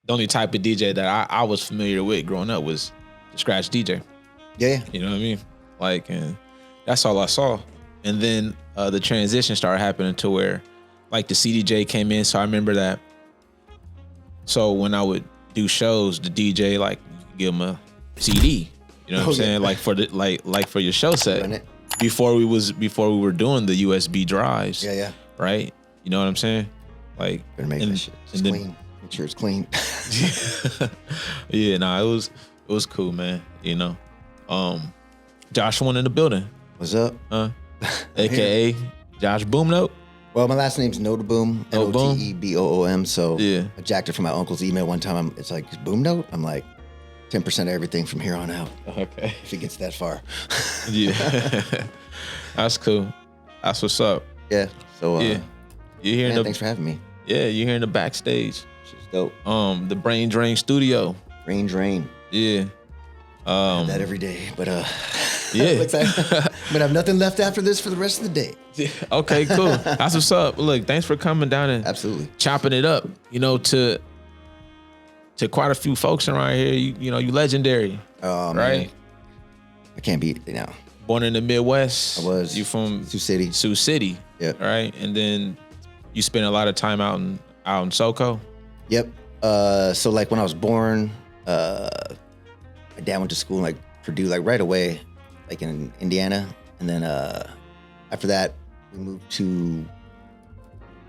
the only type of DJ that I was familiar with growing up was the scratch DJ. Yeah. You know what I mean? Like, and that's all I saw. And then the transition started happening to where, like, the CDJ came in. So I remember that. So when I would do shows, the DJ, like, you could give him a CD. You know what I'm saying? Like for the like for your show set. Before we were doing the USB drives. Yeah. Right? You know what I'm saying? Like, better make that shit clean. Make sure it's clean. Yeah, nah, it was cool, man. You know. Josh one in the building. What's up? AKA Josh Boomnote. Well, my last name's Noteboom, Noteboom. So yeah. I jacked it from my uncle's email one time. It's like, Boomnote? I'm like, 10% of everything from here on out. Okay. If it gets that far. Yeah. That's cool. That's what's up. Yeah. So yeah. You're hearing thanks for having me. Yeah, you're hearing the backstage. Shit's dope. The Brain Drain Studio. Brain Drain. Yeah. That every day. But yeah. I'm gonna have nothing left after this for the rest of the day. Yeah. Okay, cool. That's what's up. Look, thanks for coming down and absolutely chopping it up. You know, to quite a few folks around here, you know, you legendary. Oh, right? Man. I can't be, Born in the Midwest. I was. You from Sioux City. Sioux City. Yeah. Right? And then you spent a lot of time out in SoCo. Yep. So like when I was born, my dad went to school in like Purdue, like right away, like in Indiana. And then after that, we moved to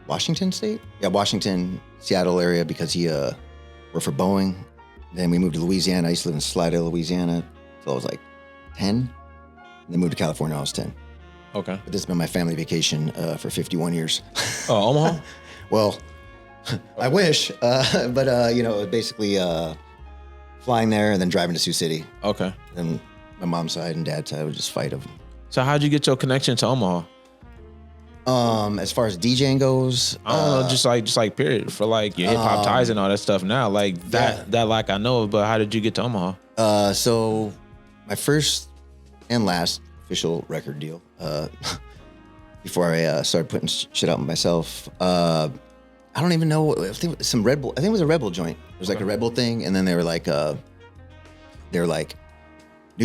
Washington State. Yeah, Washington, Seattle area because he worked for Boeing. Then we moved to Louisiana. I used to live in Slidell, Louisiana until I was like 10. And then moved to California when I was 10. Okay. But this has been my family vacation for 51 years. Oh, Omaha? Well, I wish. But basically flying there and then driving to Sioux City. Okay. Then my mom's side and dad's side would just fight of them. So how'd you get your connection to Omaha? As far as DJing goes, I don't know, just like period for like your hip hop ties and all that stuff. Now, like that like I know, but how did you get to Omaha? So my first and last official record deal, before I started putting shit out myself. I don't even know. I think it was some Red Bull. I think it was a Red Bull joint. It was like a Red Bull thing, and then they were like, New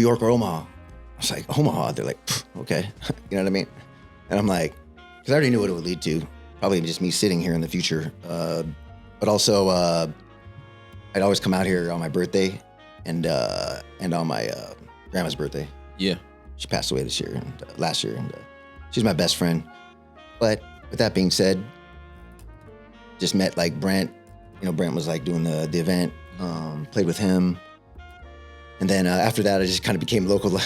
York or Omaha. I was like, Omaha. They're like, okay, you know what I mean? And I'm like, because I already knew what it would lead to. Probably just me sitting here in the future. But also, I'd always come out here on my birthday and on my grandma's birthday. Yeah. She passed away this year and last year, and she's my best friend. But with that being said, just met like Brent. You know, Brent was like doing the event. Played with him, and then after that, I just kind of became local.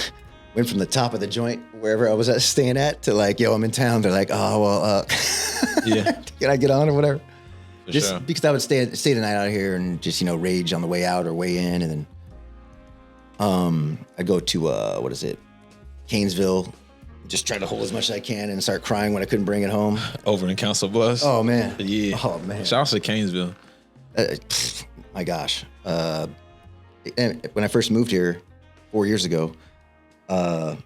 Went from the top of the joint, wherever I was staying at, to like, yo, I'm in town. They're like, oh, well, yeah, can I get on or whatever? For just sure. because I would stay the night out here and just, rage on the way out or way in. And then I'd go to, Canesville, just try to hold as much as I can and start crying when I couldn't bring it home. Over in Council Bluffs. Oh, man. Yeah. Oh, man. Shout out to Canesville. My gosh. And when I first moved here 4 years ago, I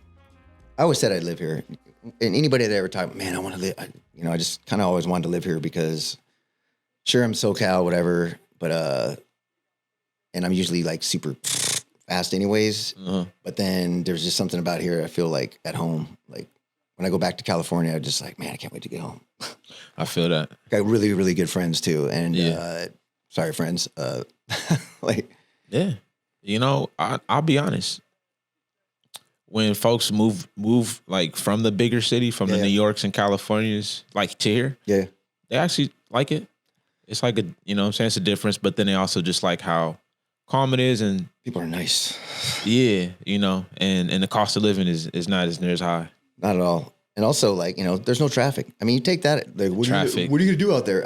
always said I'd live here. And anybody that ever talked, man, I want to live, I just kind of always wanted to live here because sure, I'm SoCal, whatever, but, and I'm usually like super fast anyways. Uh-huh. But then there's just something about here I feel like at home. Like when I go back to California, I'm just like, man, I can't wait to get home. I feel that. Got really, really good friends too. And, sorry, friends. Yeah. I'll be honest. When folks move like from the bigger city, from the New Yorks and Californias, like to here, they actually like it. It's like it's a difference, but then they also just like how calm it is, and people are nice. Yeah, and the cost of living is not as near as high. Not at all. And also, like, there's no traffic. I mean, you take that, like, what are you gonna do out there?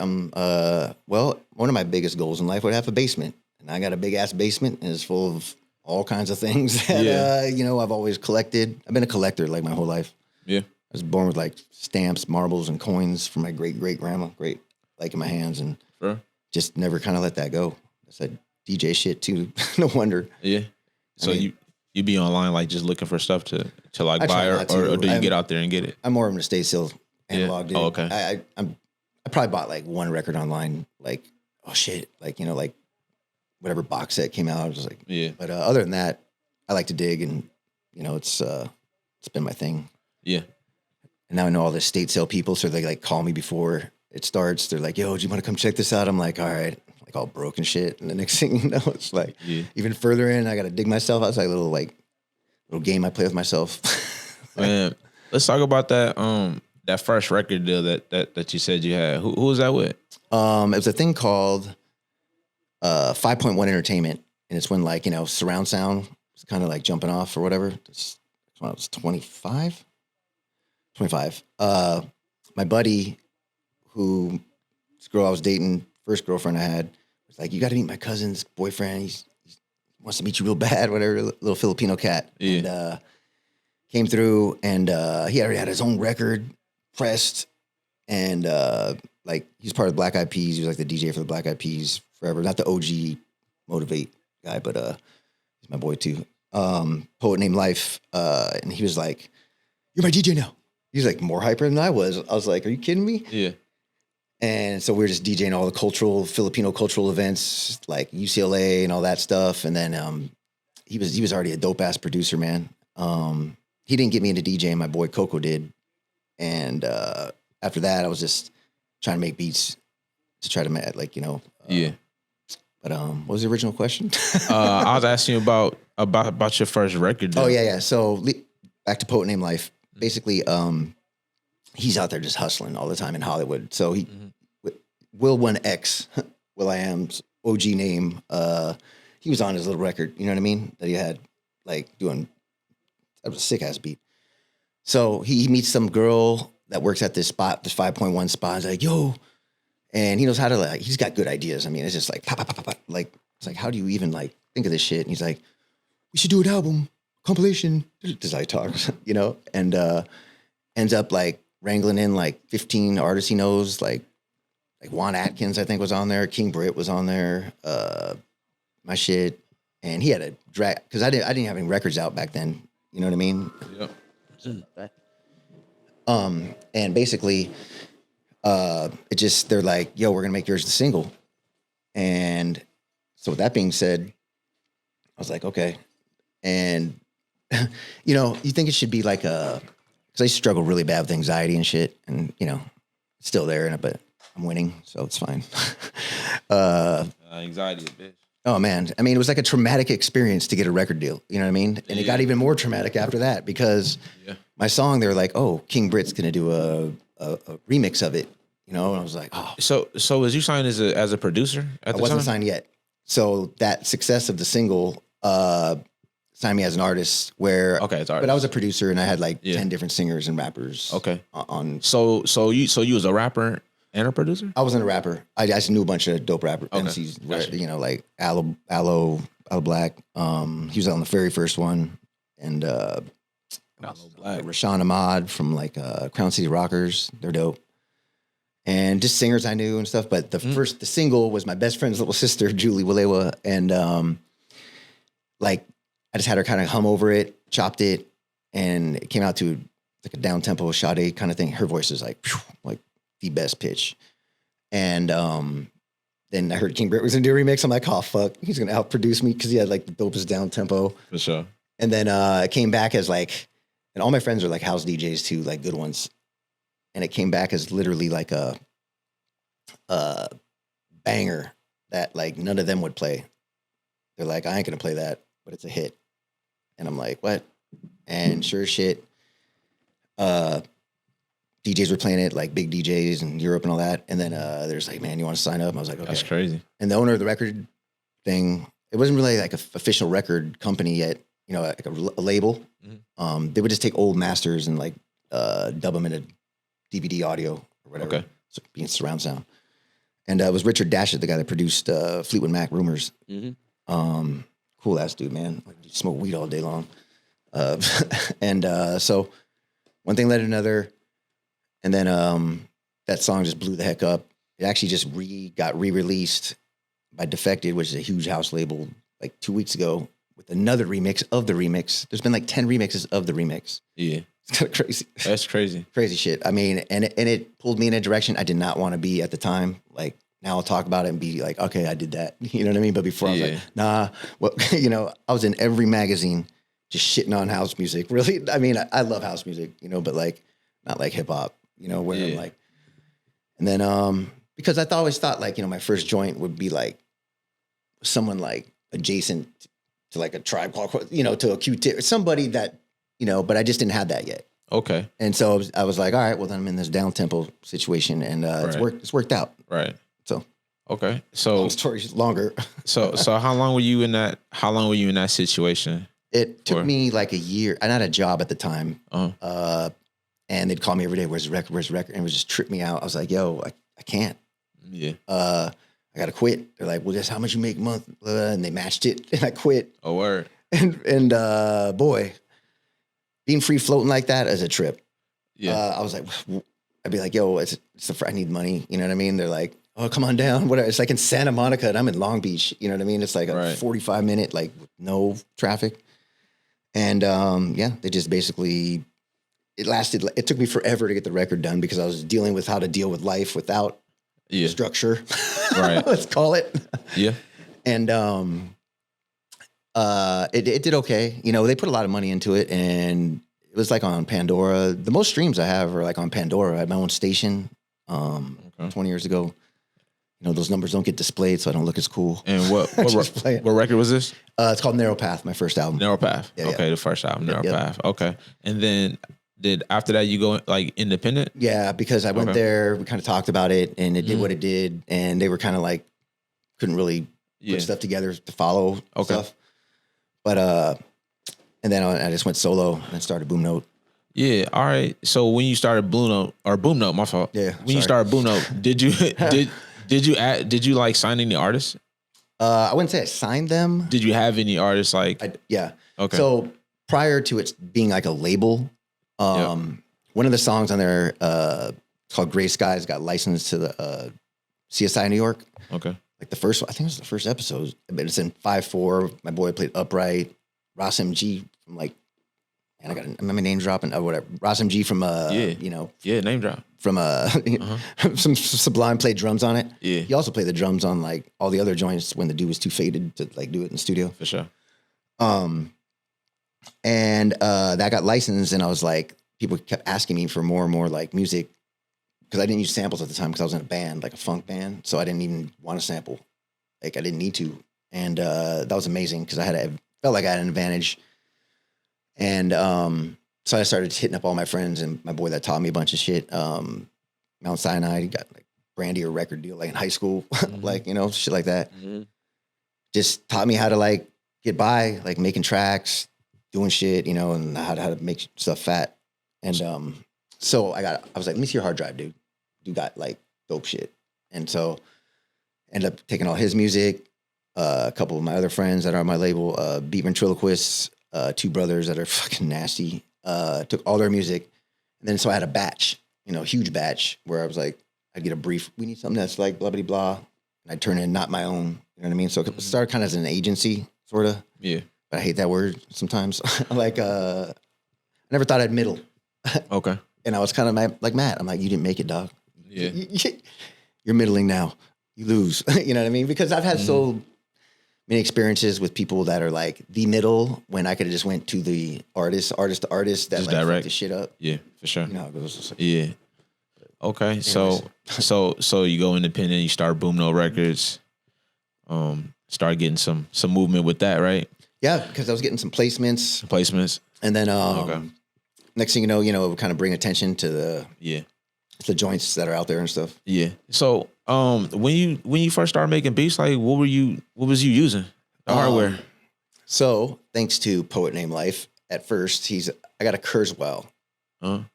Well, one of my biggest goals in life would have a basement. And I got a big ass basement, and it's full of all kinds of things that, I've always collected. I've been a collector like my whole life. Yeah. I was born with like stamps, marbles, and coins from my great-great-grandma, like in my hands, and just never kind of let that go. I said DJ shit too. No wonder. Yeah. So you be online like just looking for stuff to like buy or do you get out there and get it? I'm more of an estate sale analog dude. Oh, okay. I probably bought like one record online, like, oh shit, like, like whatever box set came out. I was just like, Yeah. But other than that, I like to dig, and it's been my thing. Yeah. And now I know all the state sale people, so they like call me before it starts. They're like, "Yo, do you want to come check this out?" I'm like, "All right." Like all broken shit, and the next thing you know, it's like even further in. I got to dig myself out. It's like a little game I play with myself. Man, let's talk about that first record deal that you said you had. Who was that with? It was a thing called 5.1 Entertainment, and it's when surround sound was kind of like jumping off or whatever. It's when I was 25. My buddy, this girl I was dating, first girlfriend I had, was like, "You got to meet my cousin's boyfriend. He wants to meet you real bad, whatever." Little Filipino cat. Yeah. And came through, and he already had his own record pressed, and he's part of the Black Eyed Peas. He was like the DJ for the Black Eyed Peas forever. Not the OG Motivate guy, but he's my boy too. Poet Named Life, and he was like, "You're my DJ now." He's like more hyper than I was. I was like, "Are you kidding me?" Yeah. And so we were just DJing all the Filipino cultural events, like UCLA and all that stuff. And then he was already a dope ass producer, man. He didn't get me into DJing. My boy Coco did. And after that, I was just trying to make beats to try to yeah. But what was the original question? I was asking you about your first record deal. Oh yeah. So back to Poet Named Life. Basically, he's out there just hustling all the time in Hollywood. So Will 1X, Will I Am's OG name, he was on his little record, you know what I mean? That he had that was a sick ass beat. So he meets some girl that works at this spot, this 5.1 spot. He's like, "Yo," and he knows how to he's got good ideas. I mean, it's just like pop, pop, pop, pop. Like, it's like, how do you even think of this shit? And he's like, "We should do an album compilation." This is how he talks, and ends up wrangling in 15 artists he knows, like Juan Atkins, I think, was on there. King Britt was on there. My shit, and he had a drag because I didn't have any records out back then. You know what I mean? Yep. And basically, they're like, "Yo, we're gonna make yours the single." And so with that being said, I was like, okay. And you think it should be because I struggle really bad with anxiety and shit, and it's still there, but I'm winning, so it's fine. Anxiety, bitch. Oh man, I mean, it was like a traumatic experience to get a record deal. You know what I mean? And it got even more traumatic after that because my song, they were like, "Oh, King Britt's gonna do a remix of it," And I was like, "Oh." So was you signed as a producer at the time? I wasn't signed yet. So that success of the single signed me as an artist. It's artist. But I was a producer, and I had 10 different singers and rappers. Okay. On. So you was a rapper and a producer? I wasn't a rapper. I just knew a bunch of dope rapper MCs. Gotcha. Like Aloe Black. He was on the very first one, and Rashawn Ahmad from Crown City Rockers. They're dope. And just singers I knew and stuff. But the single was my best friend's little sister, Julie Walewa. And I just had her kind of hum over it, chopped it, and it came out to a down tempo Sade kind of thing. Her voice is like the best pitch. And then I heard King Britt was gonna do a remix. I'm like, oh fuck, he's gonna outproduce me because he had the dopest down tempo. For sure. And then it came back as and all my friends are house DJs too, good ones. And it came back as literally a banger that none of them would play. They're like, "I ain't gonna play that, but it's a hit." And I'm like, "What?" And sure as shit, DJs were playing it, big DJs in Europe and all that. And then there's "Man, you want to sign up?" And I was like, "Okay." That's crazy. And the owner of the record thing, it wasn't really an official record company yet, a label. Mm-hmm. They would just take old masters and dub them into DVD audio or whatever. Okay. So being surround sound. And it was Richard Dashett, the guy that produced Fleetwood Mac Rumors. Mm-hmm. Cool ass dude, man. Smoke weed all day long. So one thing led to another. And then that song just blew the heck up. It actually just got re-released by Defected, which is a huge house label, 2 weeks ago with another remix of the remix. There's been 10 remixes of the remix. Yeah. It's kind of crazy. That's crazy. Crazy shit. I mean, and it pulled me in a direction I did not want to be at the time. now I'll talk about it and be like, okay, I did that. You know what I mean? But before I was like, nah, well, you know, I was in every magazine just shitting on house music. Really? I mean, I love house music, you know, but like, not like hip hop, you know, where I'm like, and then, because I always thought like, you know, my first joint would be like someone like adjacent to like a Tribe Called, you know, to a Q-Tip, somebody that, you know, but I just didn't have that yet. Okay. And so I was like, all right, well then I'm in this down tempo situation and it's worked out. Right. So okay. So long story longer. so how long were you in that situation? It took me like a year. I had a job at the time. And they'd call me every day, where's the record? Where's the record? And it would just trip me out. I was like, yo, I can't. Yeah. I got to quit. They're like, well, that's how much you make a month. And they matched it and I quit. Oh, word. And boy, being free floating like that is a trip. Yeah. I was like, I'd be like, yo, I need money. You know what I mean? They're like, oh, come on down. Whatever. It's like in Santa Monica and I'm in Long Beach. You know what I mean? It's like a 45-minute, like no traffic. And they just basically, it took me forever to get the record done because I was dealing with how to deal with life without structure. Right. Let's call it. Yeah. And it did okay. You know, they put a lot of money into it and it was like on Pandora. The most streams I have are like on Pandora. I had my own station 20 years ago. You know, those numbers don't get displayed, so I don't look as cool. And what record was this? It's called Narrow Path, my first album. Narrow Path. Yeah, okay, the first album, Narrow Path. Okay. And then after that you go like independent? Yeah, because I went there, we kind of talked about it, and it did what it did, and they were kind of like, couldn't really put stuff together to follow stuff. But, and then I just went solo and started Boomnote. Yeah, all right. So when you started Boomnote, my fault. Yeah. When you started Boomnote, did you like sign any artists? I wouldn't say I signed them. Did you have any artists like? Yeah. Okay. So prior to it being like a label, one of the songs on there, it's called Gray Skies, got licensed to the CSI New York. Okay. Like the first one, I think it was the first episode, but it's in 5/4. My boy played upright. Ross MG from like, and I'm name dropping or whatever. Ross MG from name drop from some Sublime played drums on it. Yeah, he also played the drums on like all the other joints when the dude was too faded to like do it in the studio. For sure. And that got licensed, and I was like, people kept asking me for more and more like music because I didn't use samples at the time because I was in a band, like a funk band, so I didn't even want to sample. Like I didn't need to, and that was amazing because I felt like I had an advantage. And so I started hitting up all my friends and my boy that taught me a bunch of shit. Mount Sinai, he got like Brandy a record deal like in high school, like, you know, shit like that. Just taught me how to like get by, like making tracks, doing shit, you know, and how to make stuff fat. And so I was like, let me see your hard drive, dude. You got like dope shit. And so ended up taking all his music, a couple of my other friends that are on my label, Beat Ventriloquists, two brothers that are fucking nasty, took all their music. And then so I had a batch, you know, huge batch where I was like, I'd get a brief, we need something that's like blah, blah, blah. And I'd turn in not my own, you know what I mean? So it started kind of as an agency, sort of. Yeah. But I hate that word sometimes. Like, I never thought I'd middle. Okay. And I was kind of like Matt. I'm like, you didn't make it, dog. Yeah. You're middling now. You lose. You know what I mean? Because I've had so many experiences with people that are like the middle when I could have just went to the artist to artist that just like fucked the shit up. Yeah, for sure. You know how it goes. Yeah. Okay. Anyways. So you go independent, you start Boomnote Records, start getting some movement with that, right? Yeah, because I was getting some placements. And then next thing you know, kind of bring attention to the joints that are out there and stuff. Yeah. So when you first started making beats, like what was you using? The hardware. So thanks to Poet Named Life, at first I got a Kurzweil.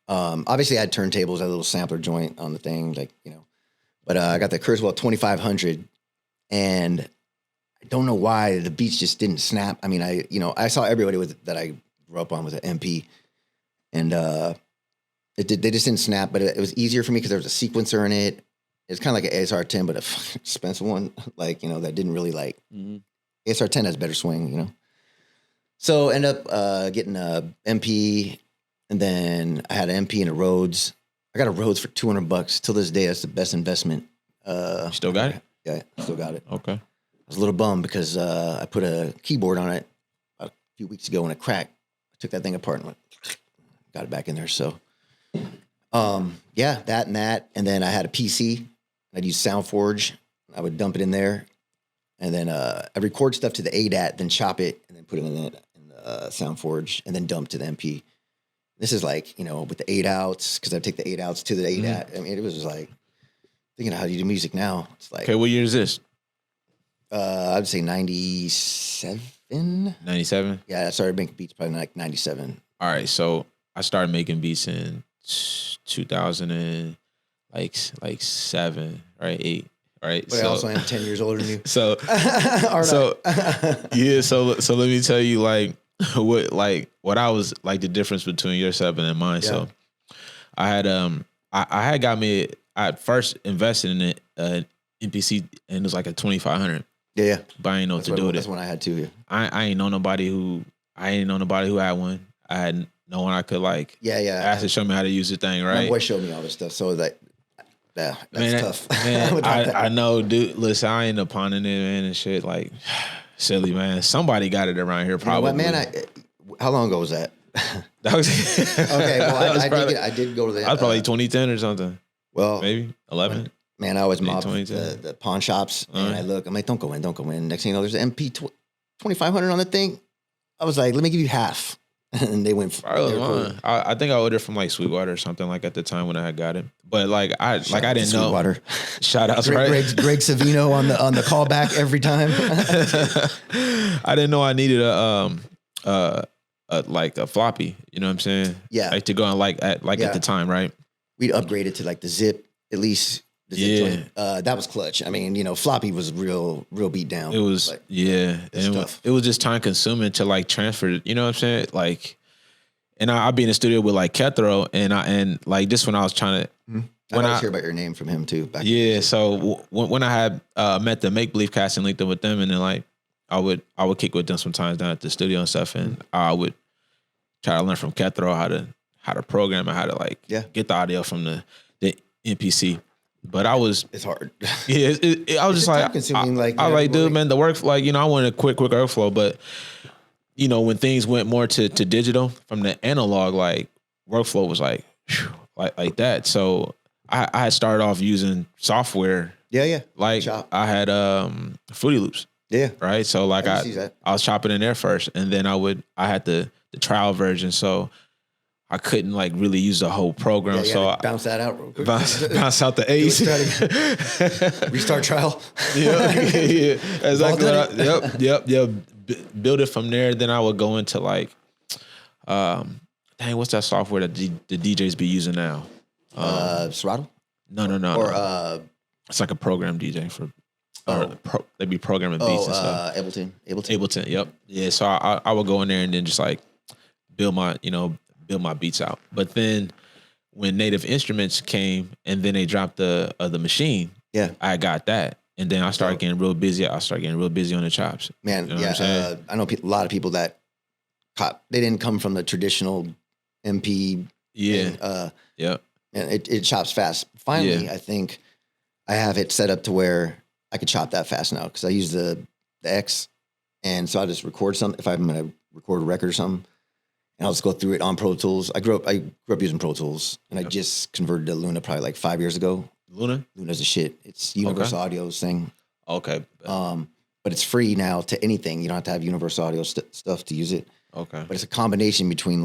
Obviously I had turntables, I had a little sampler joint on the thing, like, you know, but I got the Kurzweil 2500 and I don't know why the beats just didn't snap. I mean, I saw everybody that I grew up on with an MP and they just didn't snap, but it was easier for me because there was a sequencer in it. It's kind of like an ASR 10, but a fucking expensive one, like, you know, that didn't really like. ASR 10 has better swing, you know. So end up getting a MP, and then I had an MP and a Rhodes. I got a Rhodes for $200. Till this day, that's the best investment Still got it? Yeah, still got it. Okay. I was a little bummed because I put a keyboard on it a few weeks ago and it cracked. I took that thing apart and got it back in there. So, yeah, that. And then I had a PC. I'd use SoundForge. I would dump it in there. And then I record stuff to the ADAT, then chop it, and then put it in the SoundForge, and then dump to the MP. This is like, with the 8 outs, because I take the 8 outs to the ADAT. Mm-hmm. I mean, it was just like, thinking of how you do music now. It's like, okay, what year is this? I'd say 97. 97? Yeah, I started making beats probably like 97. All right, so I started making beats in 2000 and like 7, right? 8. Right. But I also am 10 years older than you. So yeah, so let me tell you what I was like the difference between your 7 and mine. Yeah. So I had first invested in it NPC and it was like a 2,500. Yeah. But I didn't know what to do with it. That's when I had 2. Yeah. I ain't know nobody who had one. I had no one I could ask to show me how to use the thing, right? My boy showed me all this stuff. So yeah, that's tough. Man, I know, dude. Listen, I ain't upon it, man, and shit. Like, silly, man. Somebody got it around here, probably. Man, how long ago was that? That was okay. Well, I did go to the. I was probably 2010 or something. Well, maybe 11. Man, I always mobbed the pawn shops, and I'm like, don't go in. Next thing you know, there's an MP 2,500 on the thing. I was like, let me give you half. And they went. I think I ordered from like Sweetwater or something like at the time when I had got it. But I didn't know. Sweetwater. Shout outs, right? Greg Savino on the callback every time. I didn't know I needed a floppy. You know what I'm saying? Yeah. Like to go on at the time, right? We'd upgraded to like the zip at least. That was clutch. I mean, floppy was real beat down. It was, it was just time consuming to like transfer. You know what I'm saying? Like, and I'd be in the studio with like Kethro, and like this when I was trying to. Mm-hmm. I hear about your name from him too. So when I had met the Make Believe cast and linked up with them, and then like I would kick with them sometimes down at the studio and stuff, and I would try to learn from Kethro how to program and how to get the audio from the MPC. But it's hard. Yeah, I was just like, I like, dude, man, the work, I wanted a quick workflow, but when things went more to digital from the analog, workflow was like that. So I had started off using software. Yeah. Like I had Fruity Loops. Yeah. Right. So I was chopping in there first, and then I had the trial version. So I couldn't really use the whole program, so bounce that out real quick. Bounce out the A's. Restart trial. Yeah, exactly. Yep. Build it from there. Then I would go into what's that software that the DJs be using now? Serato? No. Or it's like a program DJ for. They be programming beats and stuff. Ableton. Yep. Yeah. So I would go in there and then just build my beats out. But then when Native Instruments came and then they dropped the machine, I got that. And then I started getting real busy. On the chops. Man, I know a lot of people that they didn't come from the traditional MP. Yeah. And it chops fast. Finally, I think I have it set up to where I could chop that fast now because I use the X. And so I just record something. If I'm going to record a record or something, and I'll just go through it on Pro Tools. I grew up using Pro Tools, and I just converted to Luna probably 5 years ago. Luna's the shit. It's Universal Audio's thing. Okay. But it's free now to anything. You don't have to have Universal Audio stuff to use it. Okay. But it's a combination between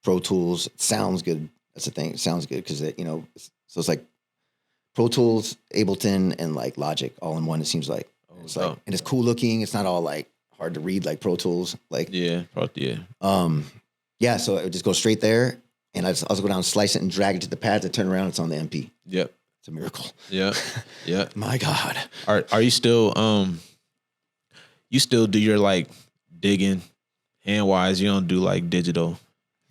Pro Tools. It sounds good. That's the thing. It sounds good because so it's Pro Tools, Ableton, and Logic all in one. It seems like it's and it's cool looking. It's not all hard to read like Pro Tools. Yeah, so it would just go straight there, and I also go down, slice it, and drag it to the pads. I turn around, it's on the MP. Yep, it's a miracle. Yeah. My God. Are you still you still do your digging hand wise? You don't do digital,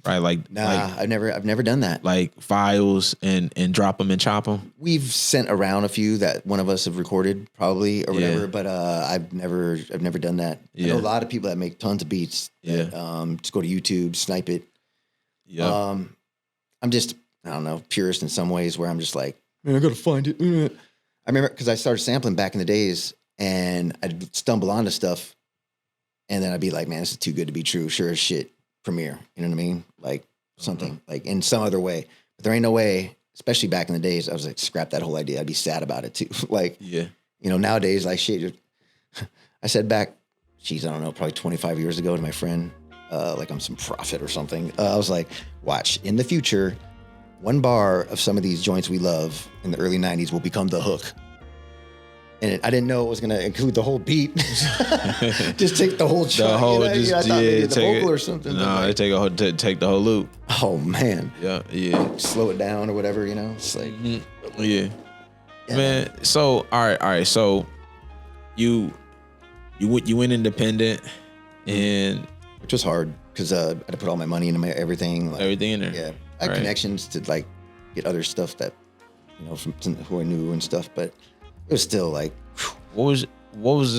right? Nah, I've never done that. Files and drop them and chop them. We've sent around a few that one of us have recorded probably or whatever, but I've never done that. Yeah. I know a lot of people that make tons of beats. That, just go to YouTube, snipe it. Yeah. I'm just, I don't know, purist in some ways where I'm just man, I gotta find it. I remember because I started sampling back in the days, and I'd stumble onto stuff, and then I'd be like, "Man, this is too good to be true." Sure as shit, Premiere. You know what I mean? Like something like in some other way. But there ain't no way. Especially back in the days, I was like, scrap that whole idea. I'd be sad about it too. Like, yeah. You know, nowadays, like shit. I said back, geez, I don't know, probably 25 years ago to my friend, like I'm some prophet or something. I was like, watch, in the future, one bar of some of these joints we love in the early 90s will become the hook. And I didn't know it was going to include the whole beat. Just take the whole chunk. The whole, I thought maybe the vocal or something. No, like, they take the whole loop. Oh, man. Yeah. Slow it down or whatever, you know? It's like... Yeah. Man, so, all right. So, you went independent, and... Which was hard, because I had to put all my money into everything. Like, everything in there? Yeah. I had connections to, like, get other stuff that, you know, from who I knew and stuff, but... It was still like, what was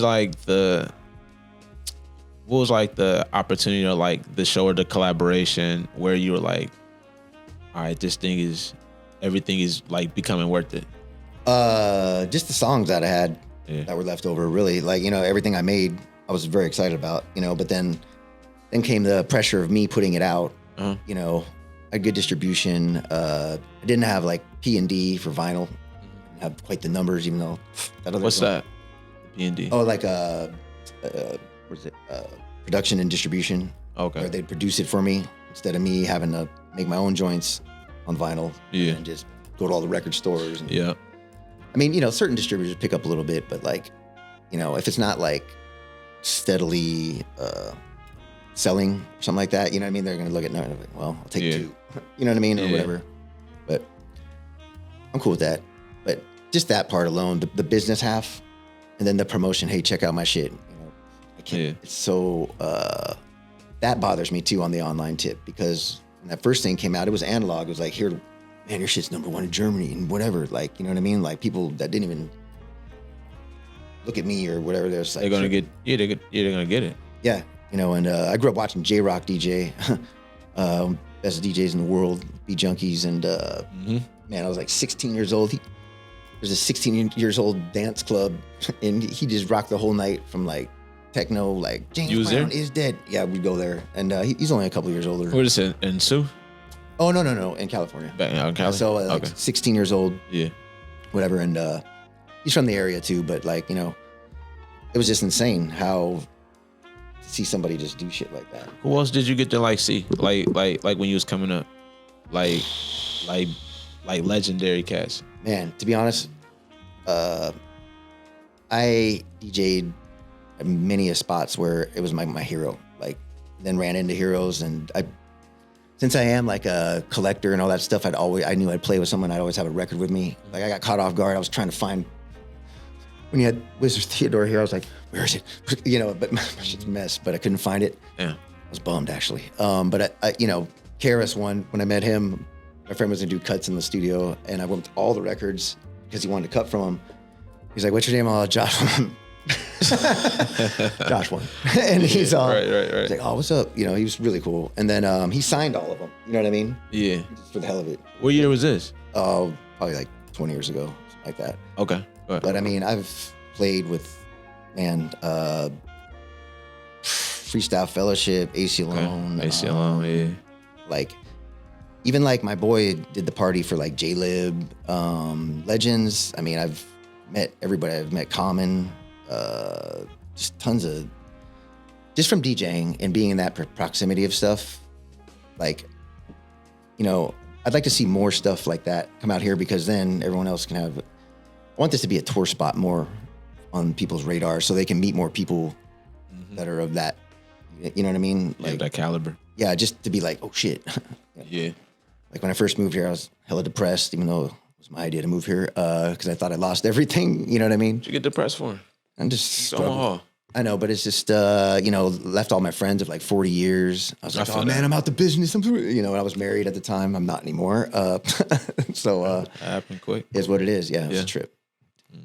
like the opportunity or like the show or the collaboration where you were like, all right, everything is like becoming worth it? Just the songs that I had that were left over, really. Like, you know, everything I made, I was very excited about, you know, but then came the pressure of me putting it out. You know, I had good distribution. I didn't have like P&D for vinyl. Have quite the numbers, even though that other. What's that? P&D. Oh, like what is it? Production and distribution. Okay. Where they'd produce it for me instead of me having to make my own joints on vinyl. Yeah. And just go to all the record stores. And, yeah. I mean, you know, certain distributors pick up a little bit, but like, you know, if it's not like steadily selling or something like that, you know what I mean? They're going to look at it and like, well, I'll take 2. You know what I mean? Or whatever. But I'm cool with that. But just that part alone, the business half, and then the promotion. Hey, check out my shit. You know, I can't. It's so that bothers me too on the online tip, because when that first thing came out, it was analog. It was like, here, man, your shit's #1 in Germany and whatever. Like, you know what I mean? Like people that didn't even look at me or whatever. They're like, they're gonna get. Yeah, they're gonna get it. Yeah, you know. And I grew up watching J-Rock DJ, best DJs in the world, Beat Junkies, and man, I was like 16 years old. There's a 16 years old dance club, and he just rocked the whole night from like techno, like James Brown is dead. Yeah, we'd go there, and he's only a couple years older. What is it, in Sioux? Oh, no, in California. Back in California? So like 16 years old. Yeah. Whatever, and he's from the area too, but like, you know, it was just insane how to see somebody just do shit like that. Who else did you get to like see? Like when you was coming up? Like legendary cats. Man, to be honest, I DJ'd many spots where it was my hero. Like, then ran into heroes, and since I am like a collector and all that stuff, I knew I'd play with someone. I'd always have a record with me. Like, I got caught off guard. I was trying to find, when you had Wizard Theodore here, I was like, where is it? You know, but my shit's a mess, but I couldn't find it. Yeah. I was bummed, actually. But I you know, KRS One, when I met him, my friend was gonna do cuts in the studio, and I went with all the records because he wanted to cut from them. He's like, "What's your name?" Josh. Josh One. And he's right. He's like, "Oh, what's up?" You know, he was really cool. And then he signed all of them. You know what I mean? Yeah. Just for the hell of it. What year was this? Oh, probably like 20 years ago, something like that. Okay. But I mean, I've played with, Freestyle Fellowship, AC Alone. Okay. AC Alone, yeah. Like, even like my boy did the party for like J-Lib, Legends. I mean, I've met everybody. I've met Common, just tons of, just from DJing and being in that proximity of stuff. Like, you know, I'd like to see more stuff like that come out here, because then everyone else can have, I want this to be a tour spot more on people's radar, so they can meet more people that are of that, you know what I mean? Like that caliber. Yeah, just to be like, oh shit. Yeah. Like when I first moved here, I was hella depressed, even though it was my idea to move here, because I thought I lost everything. You know what I mean? What'd you get depressed for? I'm just Omaha. I know, but it's just, you know, left all my friends of like 40 years. I was like, oh man, I'm out the business. You know, I was married at the time. I'm not anymore. So that happened quick. Is what it is. Yeah, it was a trip.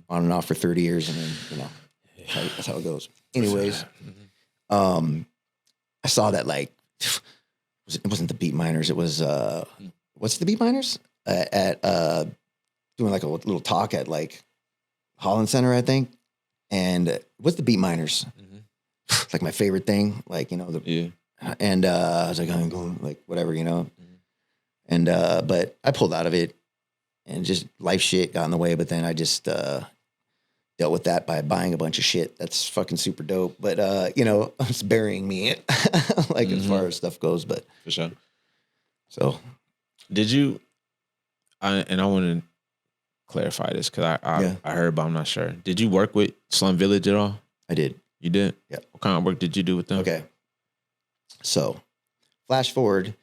On and off for 30 years, and then, you know, that's how it goes. Anyways, I saw that, like, it wasn't the Beat Miners. It was, what's the Beat Miners? At doing like a little talk at like Holland Center, I think. And what's the Beat Miners? Mm-hmm. It's like my favorite thing. Like, you know, and I was like, I'm going, like, whatever, you know. Mm-hmm. And, but I pulled out of it and just life shit got in the way. But then I just dealt with that by buying a bunch of shit. That's fucking super dope. But, you know, it's burying me, like, as far as stuff goes. But for sure. So, did you, I want to clarify this because I heard, but I'm not sure. Did you work with Slum Village at all? I did. You did? Yeah. What kind of work did you do with them? Okay. So, flash forward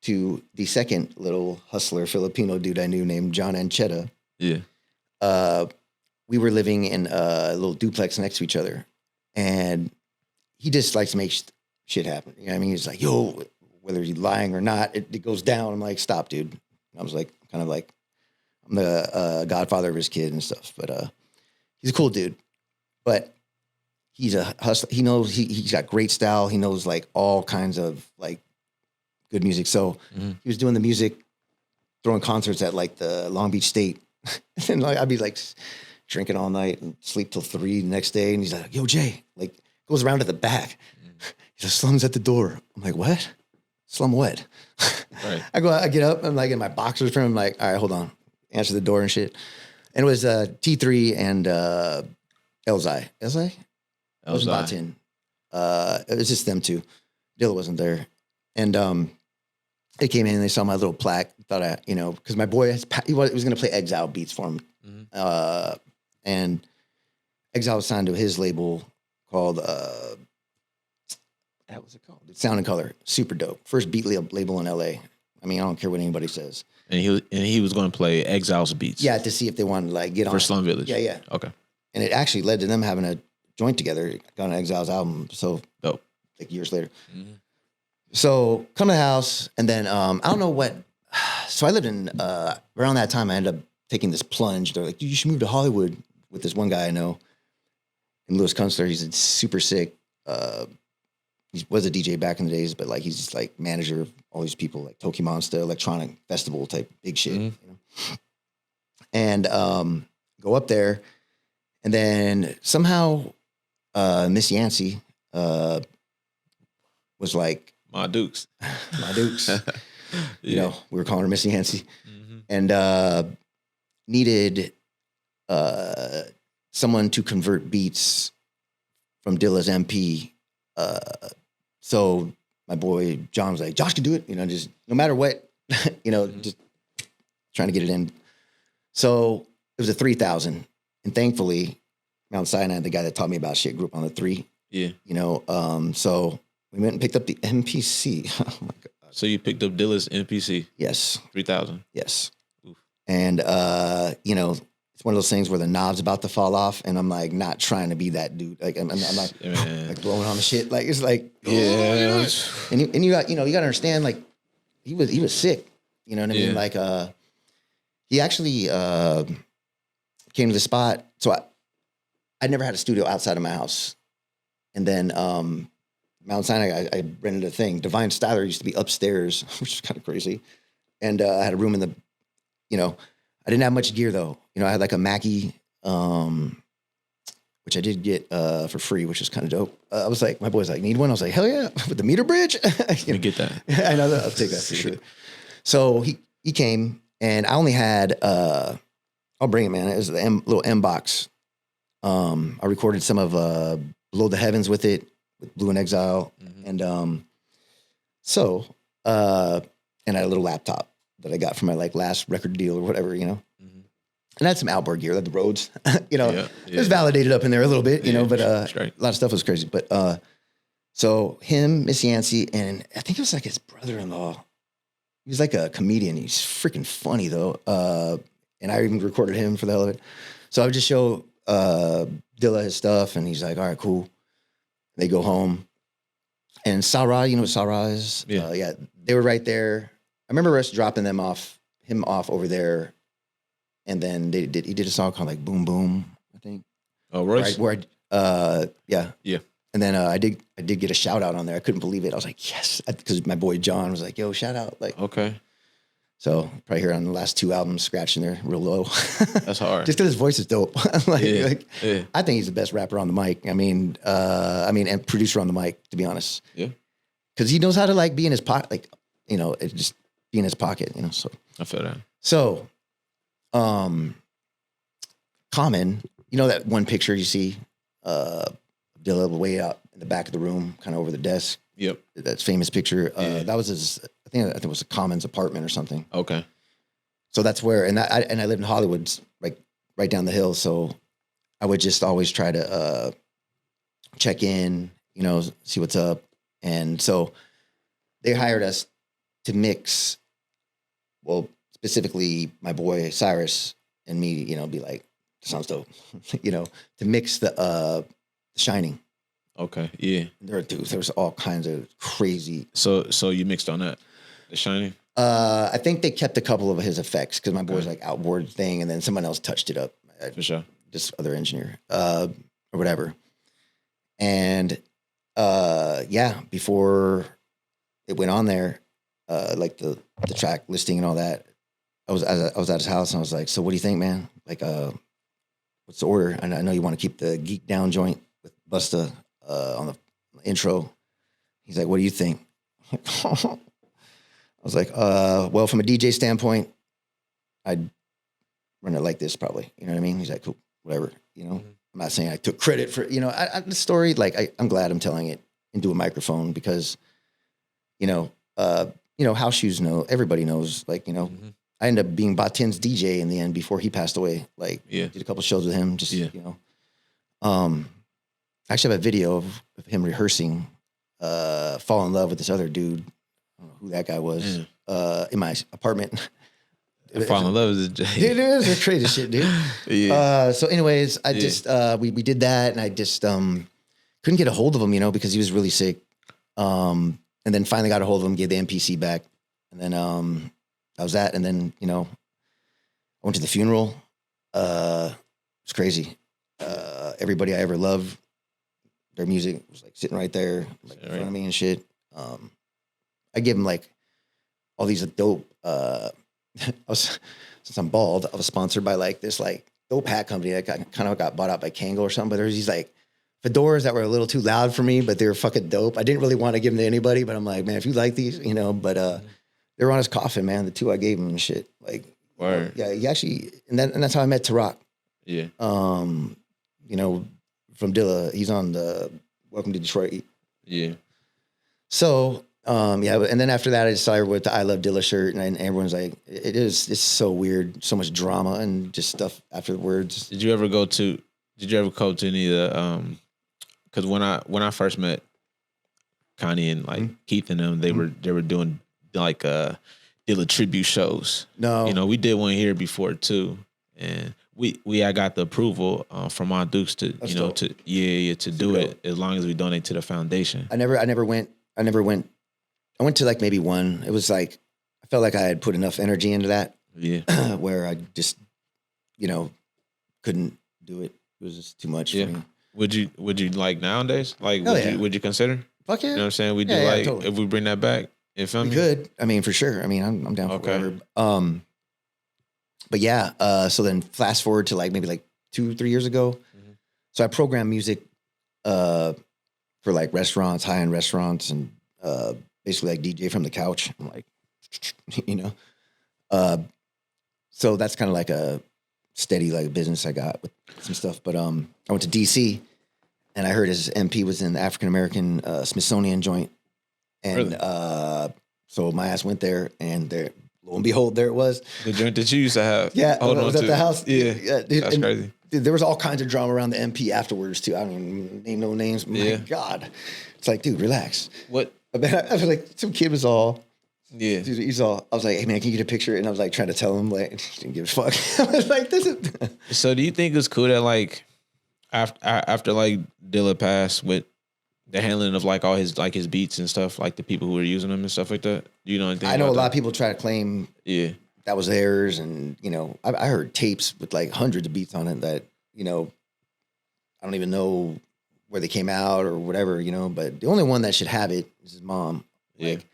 to the second little hustler Filipino dude I knew named John Anchetta. Yeah. We were living in a little duplex next to each other, and he just likes to make shit happen. You know what I mean? He's like, yo, whether he's lying or not, it goes down. I'm like, stop, dude. I was like, kind of like, I'm the godfather of his kid and stuff. But he's a cool dude. But he's a hustler. He knows he's got great style. He knows like all kinds of like good music. So he was doing the music, throwing concerts at like the Long Beach State. And like I'd be like drinking all night and sleep till 3 the next day. And he's like, yo, Jay, like goes around to the back. He's like, Slum's at the door. I'm like, what? Slum what? Right. I get up, I'm like in my boxers from him, like, all right, hold on. Answer the door and shit. And it was T3 and Elzai. Elzai? It was Batin. It was just them two. Dilla wasn't there. And they came in and they saw my little plaque. Thought I, you know, because my boy, he was going to play Exile beats for him. Mm-hmm. And Exile was signed to his label called, what was it called? Sound and Color. Super dope. First beat label in LA. I mean, I don't care what anybody says. And he was going to play Exile's beats. Yeah, to see if they wanted to like get on for Slum Village. Yeah. Okay. And it actually led to them having a joint together, got on Exile's album. So dope. Like years later. Mm-hmm. So come to the house, and then I don't know what. So I lived in around that time. I ended up taking this plunge. They're like, dude, you should move to Hollywood with this one guy I know, and Louis Kunstler. He's super sick. He was a DJ back in the days, but like he's just like manager of all these people, like Toki Monster, electronic festival type big shit. Mm-hmm. You know? And go up there, and then somehow Miss Yancey was like my Dukes. You know, we were calling her Miss Yancey, and needed someone to convert beats from Dilla's MP. So my boy John was like, Josh can do it, you know, just no matter what, you know, just trying to get it in. So it was a 3,000, and thankfully Mount Sinai, the guy that taught me about shit, grew up on the 3. Yeah, you know, so we went and picked up the MPC. Oh my god! So you picked up Dilla's MPC? Yes, 3,000. Yes, oof. And you know, it's one of those things where the knob's about to fall off, and I'm like not trying to be that dude. Like I'm not like blowing on the shit. Like it's like and you got, you know, you got to understand, like he was sick. You know what I mean? Like he actually came to the spot. So I never had a studio outside of my house, and then Mount Sinai, I rented a thing. Divine Styler used to be upstairs, which is kind of crazy, and I had a room in the, you know. I didn't have much gear though. You know, I had like a Mackie, which I did get for free, which is kind of dope. I was like, my boy's like, need one? I was like, hell yeah, with the meter bridge. You get that. I know that. I'll take that for sure. So he came, and I only had, I'll bring it, man. It was the little M box. I recorded some of Below the Heavens with it, with Blue and Exile. And and I had a little laptop that I got from my like last record deal or whatever, you know. And I had some outboard gear, like the Rhodes, you know. It was validated up in there a little bit, you know, but a lot of stuff was crazy. But so him, Miss Yancey, and I think it was like his brother-in-law. He was like a comedian. He's freaking funny though. And I even recorded him for the hell of it. So I would just show Dilla his stuff, and he's like, all right, cool. They go home. And Sarah, you know what Sarah is? Yeah, they were right there. I remember us dropping him off over there, and then he did a song called like Boom Boom, I think. Oh, Royce? Yeah. And then I did get a shout out on there. I couldn't believe it. I was like, yes, because my boy John was like, yo, shout out. Like, okay. So probably hear on the last 2 albums scratching there real low. That's hard. Just because his voice is dope. I think he's the best rapper on the mic. I mean, and producer on the mic, to be honest. Yeah. Because he knows how to like be in his pocket, like, it just be in his pocket, So I feel that. So, Common, that one picture you see, Dilla way out in the back of the room, kind of over the desk. Yep. That famous picture. That was his. I think it was a Common's apartment or something. Okay. So that's where, and I lived in Hollywood, right down the hill. So I would just always try to check in, see what's up. And so they hired us to mix. Well, specifically my boy Cyrus and me, be like, sounds dope, to mix the Shining. Okay. Yeah. There's all kinds of crazy. So you mixed on that, The Shining. I think they kept a couple of his effects because my boy's like outboard thing, and then someone else touched it up. For sure. Just other engineer, or whatever. And before it went on there, like the track listing and all that, I was at his house and I was like, "So what do you think, man? Like, what's the order? And I know you want to keep the Geek Down joint with Busta on the intro." He's like, "What do you think?" I was like, well, from a DJ standpoint, I'd run it like this probably. You know what I mean? He's like, cool, whatever. I'm not saying I took credit for, the story. Like, I'm glad I'm telling it into a microphone because, house shoes everybody knows, like, I ended up being Batin's DJ in the end before he passed away. Like, did a couple shows with him, just, I actually have a video of him rehearsing, Fall in Love with this other dude. I don't know who that guy was, in my apartment. Fall in Love is it is a crazy shit, dude. Yeah. So anyways, I just, we did that and I just, couldn't get a hold of him, because he was really sick. And then finally got a hold of him, gave the MPC back. And then, that was that. And then, I went to the funeral. It's crazy. Everybody I ever loved, their music was like sitting right there, like in front of me and shit. I give him like all these dope, since I'm bald, I was sponsored by like this like dope hat company that kind of got bought out by Kangol or something. But there's these like fedoras that were a little too loud for me, but they were fucking dope. I didn't really want to give them to anybody, but I'm like, man, if you like these, but they were on his coffin, man. The 2 I gave him and shit. Like, yeah, he actually, and that's how I met Tarak. Yeah. From Dilla, he's on the Welcome to Detroit. Yeah. So, and then after that, I decided with the I Love Dilla shirt, and everyone's like, it's so weird, so much drama and just stuff afterwards. Did you ever go to any of the, because when I first met Connie and like Keith and them, they were doing like Dilla tribute shows. No. We did one here before too. And I got the approval from our Dukes to That's to do it as long as we donate to the foundation. I never went. I went to like maybe one. It was like I felt like I had put enough energy into that. Yeah. Where I just couldn't do it. It was just too much for me. Would you like nowadays? Like would you consider? Fuck yeah. You know what I'm saying? We do totally. If we bring that back, you feel me? We could. I mean, for sure. I mean, I'm down for whatever. But yeah, so then fast forward to like maybe like 2-3 years ago. Mm-hmm. So I programmed music for like restaurants, high-end restaurants, and basically like DJ from the couch. I'm like, so that's kind of like a steady like business I got with some stuff. But I went to DC and I heard his MP was in the African American Smithsonian joint, and really? So my ass went there, and there, lo and behold, there it was. The joint that you used to have. Yeah, I was at the house. Yeah, dude, that's crazy. Dude, there was all kinds of drama around the MP afterwards too. I don't even name no names. My God, it's like, dude, relax. What? I was like, some kid was all. Yeah. Dude, he's all. I was like, hey man, can you get a picture? And I was like trying to tell him, like, he didn't give a fuck. I was like, this is. So do you think it's cool that like after like Dilla passed, with the handling of like all his beats and stuff, like the people who were using them and stuff like that? Do you know anything? I know a lot of people try to claim that was theirs, and I heard tapes with like hundreds of beats on it that I don't even know where they came out or whatever, but the only one that should have it is his mom. Yeah. Like,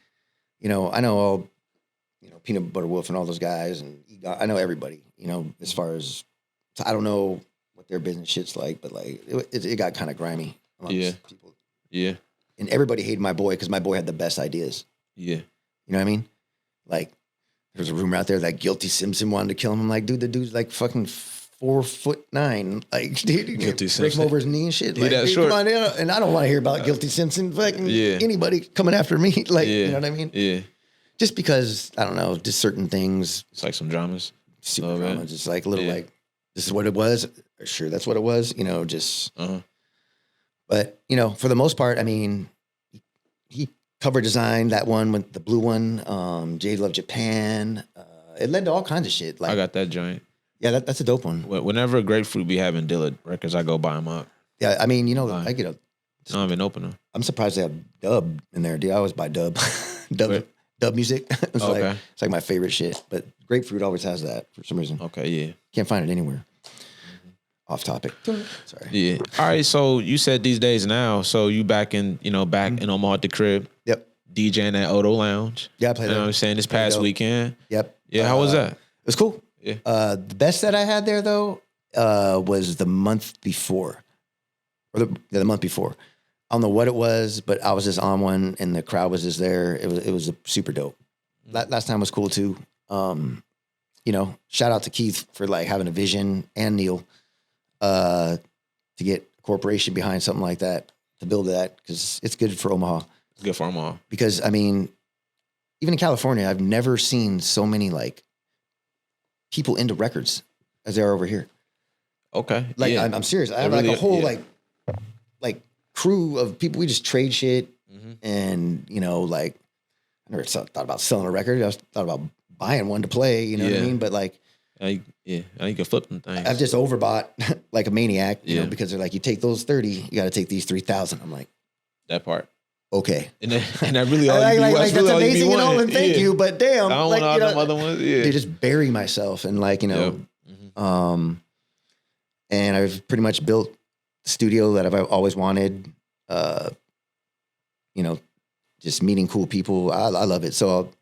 I know all Peanut Butter Wolf and all those guys, and I know everybody. As far as I don't know what their business shit's like, but like it got kind of grimy amongst people. Yeah. And everybody hated my boy because my boy had the best ideas. Yeah. You know what I mean? Like, there's a rumor out there that Guilty Simpson wanted to kill him. I'm like, dude, the dude's like fucking 4'9". Like, dude, Guilty break him over his knee and shit. Like, that dude, short. come on, and I don't want to hear about Guilty Simpson. Fucking anybody coming after me. Like, you know what I mean? Yeah. Just because, I don't know, just certain things. It's like some dramas. Super drama. Just like a little like, this is what it was. Sure, that's what it was. Just. But, for the most part, I mean, he cover designed that one with the blue one, Jade Love Japan. It led to all kinds of shit. Like, I got that joint. Yeah, that's a dope one. Whenever Grapefruit be having Dilla records, I go buy them up. Yeah, I mean, I get a. I don't even open them. I'm surprised they have dub in there, dude. I always buy dub. Dub music. It's like my favorite shit. But Grapefruit always has that for some reason. Okay, yeah. Can't find it anywhere. Off topic. Sorry. Yeah. All right. So you said these days now. So you back in in Omaha at the crib. Yep. DJing at Odo Lounge. Yeah, I played that. You know what I'm saying? This past weekend. Yep. Yeah. How was that? It was cool. Yeah. The best that I had there though was the month before, or the month before. I don't know what it was, but I was just on one, and the crowd was just there. It was super dope. Last time was cool too. Shout out to Keith for like having a vision, and Neil to get a corporation behind something like that, to build that, because it's good for Omaha. It's good for Omaha. Because I mean, even in California, I've never seen so many like people into records as there are over here. Okay. Like I'm serious. I have like a whole like crew of people. We just trade shit, and like I never thought about selling a record. I thought about buying one to play. You know what I mean? But like, I can flip them things. I've just overbought like a maniac. You know, because they're like, you take those 30, you got to take these 3,000. I'm like, that part. Okay. And that really all you like that's really amazing and all, and thank you, but damn, I don't want all them other ones. Yeah. They just bury myself and and I've pretty much built the studio that I've always wanted. Just meeting cool people. I love it. So I'll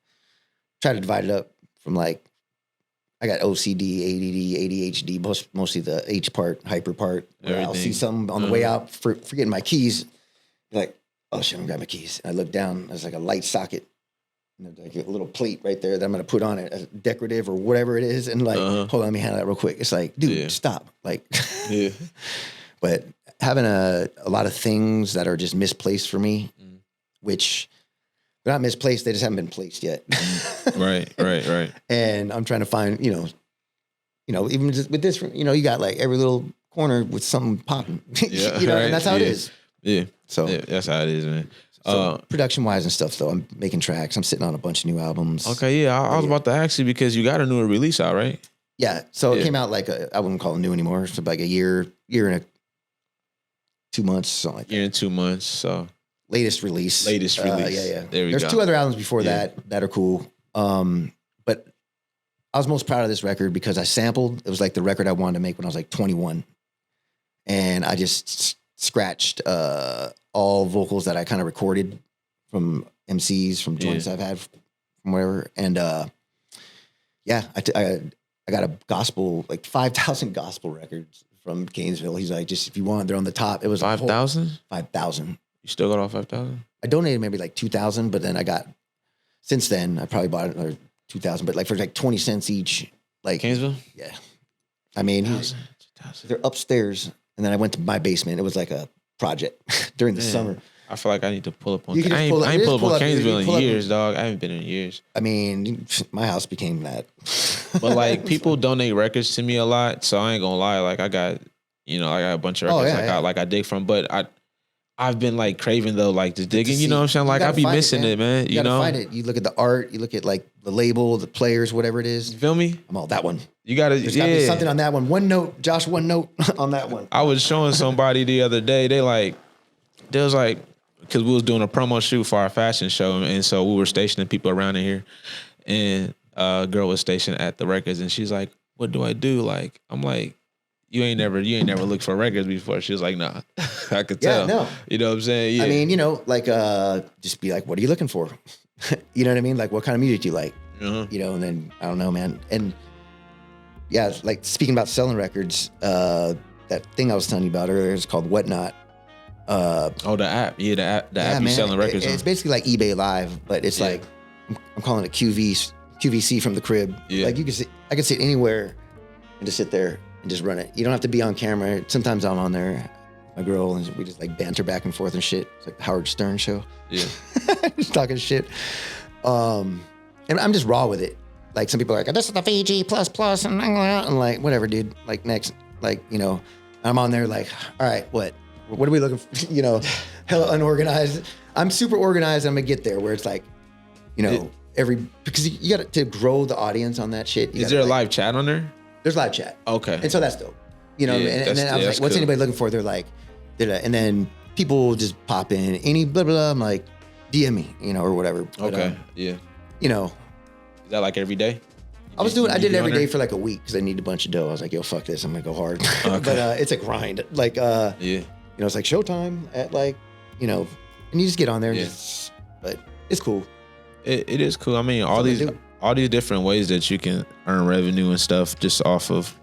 try to divide it up from like, I got OCD, ADD, ADHD, mostly the H part, hyper part. I'll see something on the way out, forgetting my keys, like, oh shit, I'm grabbing my keys. And I look down, there's like a light socket, and there's like a little plate right there that I'm gonna put on it as decorative or whatever it is. And like, hold on, let me handle that real quick. It's like, dude, stop. Like, but having a lot of things that are just misplaced for me, which they're not misplaced, they just haven't been placed yet. Right. And I'm trying to find, even just with this, you got like every little corner with something popping, and that's how it is. Yeah. So that's how it is, man. So production wise and stuff, though, I'm making tracks. I'm sitting on a bunch of new albums. Okay, yeah. I was about to ask you because you got a newer release out, right? Yeah. So it came out like I wouldn't call it new anymore. So like a year and 2 months, something like that. Year and 2 months. So latest release. Yeah. There's 2 other albums before that are cool. But I was most proud of this record because I sampled. It was like the record I wanted to make when I was like 21, and I just scratched all vocals that I kind of recorded from MCs, from joints I've had from wherever. And I got a gospel, like 5,000 gospel records from Gainesville. He's like, just if you want, they're on the top. It was 5,000? 5,000. You still got all 5,000? I donated maybe like 2,000, but then since then I probably bought another 2,000, but like for like 20 cents each. Like Gainesville? Yeah. I mean, 2,000. They're upstairs. And then I went to my basement. It was like a project during the summer. I feel like I need to pull up on. I ain't pulled up on Gainesville in years, dog. I haven't been in years. I mean, my house became that. But like people donate records to me a lot, so I ain't gonna lie. Like I got a bunch of records I dig from, but I've been like craving though, like just digging. You know what I'm saying? Like I be missing it, man. You know, find it. You look at the art. You look at like the label, the players, whatever it is. You feel me? I'm all that one. You gotta. There's gotta be something on that one. One note, Josh. One note on that one. I was showing somebody the other day. They was like, because we was doing a promo shoot for our fashion show, and so we were stationing people around in here, and a girl was stationed at the records, and she's like, "What do I do?" Like, I'm like, You ain't never looked for records before. She was like, nah, I could tell. No. You know what I'm saying? Yeah. I mean, like, just be like, what are you looking for? You know what I mean? Like, what kind of music do you like? You know, and then I don't know, man. And yeah, like speaking about selling records, that thing I was telling you about earlier is called Whatnot. The app. Yeah, the app man, you selling records on. It's basically like eBay Live, but it's like, I'm calling it QVC from the crib. Yeah. Like I can sit anywhere and just sit there and just run it. You don't have to be on camera. Sometimes I'm on there, my girl, and we just like banter back and forth and shit. It's like the Howard Stern show. Yeah. Just talking shit. And I'm just raw with it. Like some people are like, this is the Fiji plus, and I'm like, whatever, dude. Like next, like, you know, I'm on there like, all right, what are we looking for? You know, hella unorganized. I'm super organized. I'm gonna get there where it's like, you know, because you got to grow the audience on that shit. Is there a live chat on there? There's live chat. Okay. And so that's dope. You know, and then I was like, what's anybody looking for? They're like, and then people just pop in, any blah, blah, blah. I'm like, DM me, you know, or whatever. But, okay. Yeah. You know. Is that like every day? I did it every day for like a week because I needed a bunch of dough. I was like, yo, fuck this. I'm going to go hard. Okay. But it's a grind. Like, you know, it's like showtime at like, you know, and you just get on there. And but it's cool. It is cool. I mean, all these different ways that you can earn revenue and stuff just off of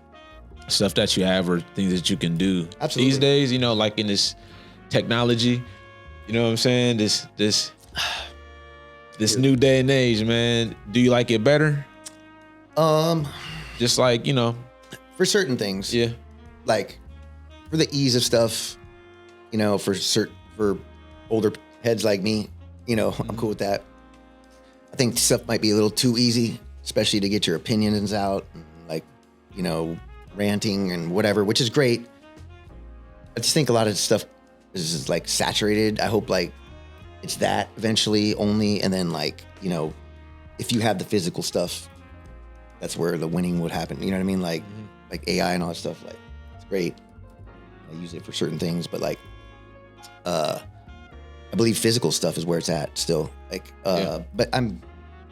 stuff that you have or things that you can do. Absolutely. These days, you know, like in this technology, you know what I'm saying? This new day and age, man. Do you like it better? Just like, you know, for certain things. Yeah. Like for the ease of stuff, you know, for older heads like me, you know, I'm cool with that. I think stuff might be a little too easy, especially to get your opinions out, and like, you know, ranting and whatever, which is great. I just think a lot of stuff is like saturated. I hope like it's that eventually only, and then like, you know, if you have the physical stuff, that's where the winning would happen. You know what I mean? Like, like AI and all that stuff. Like, it's great. I use it for certain things, but like, I believe physical stuff is where it's at still. Like, but I'm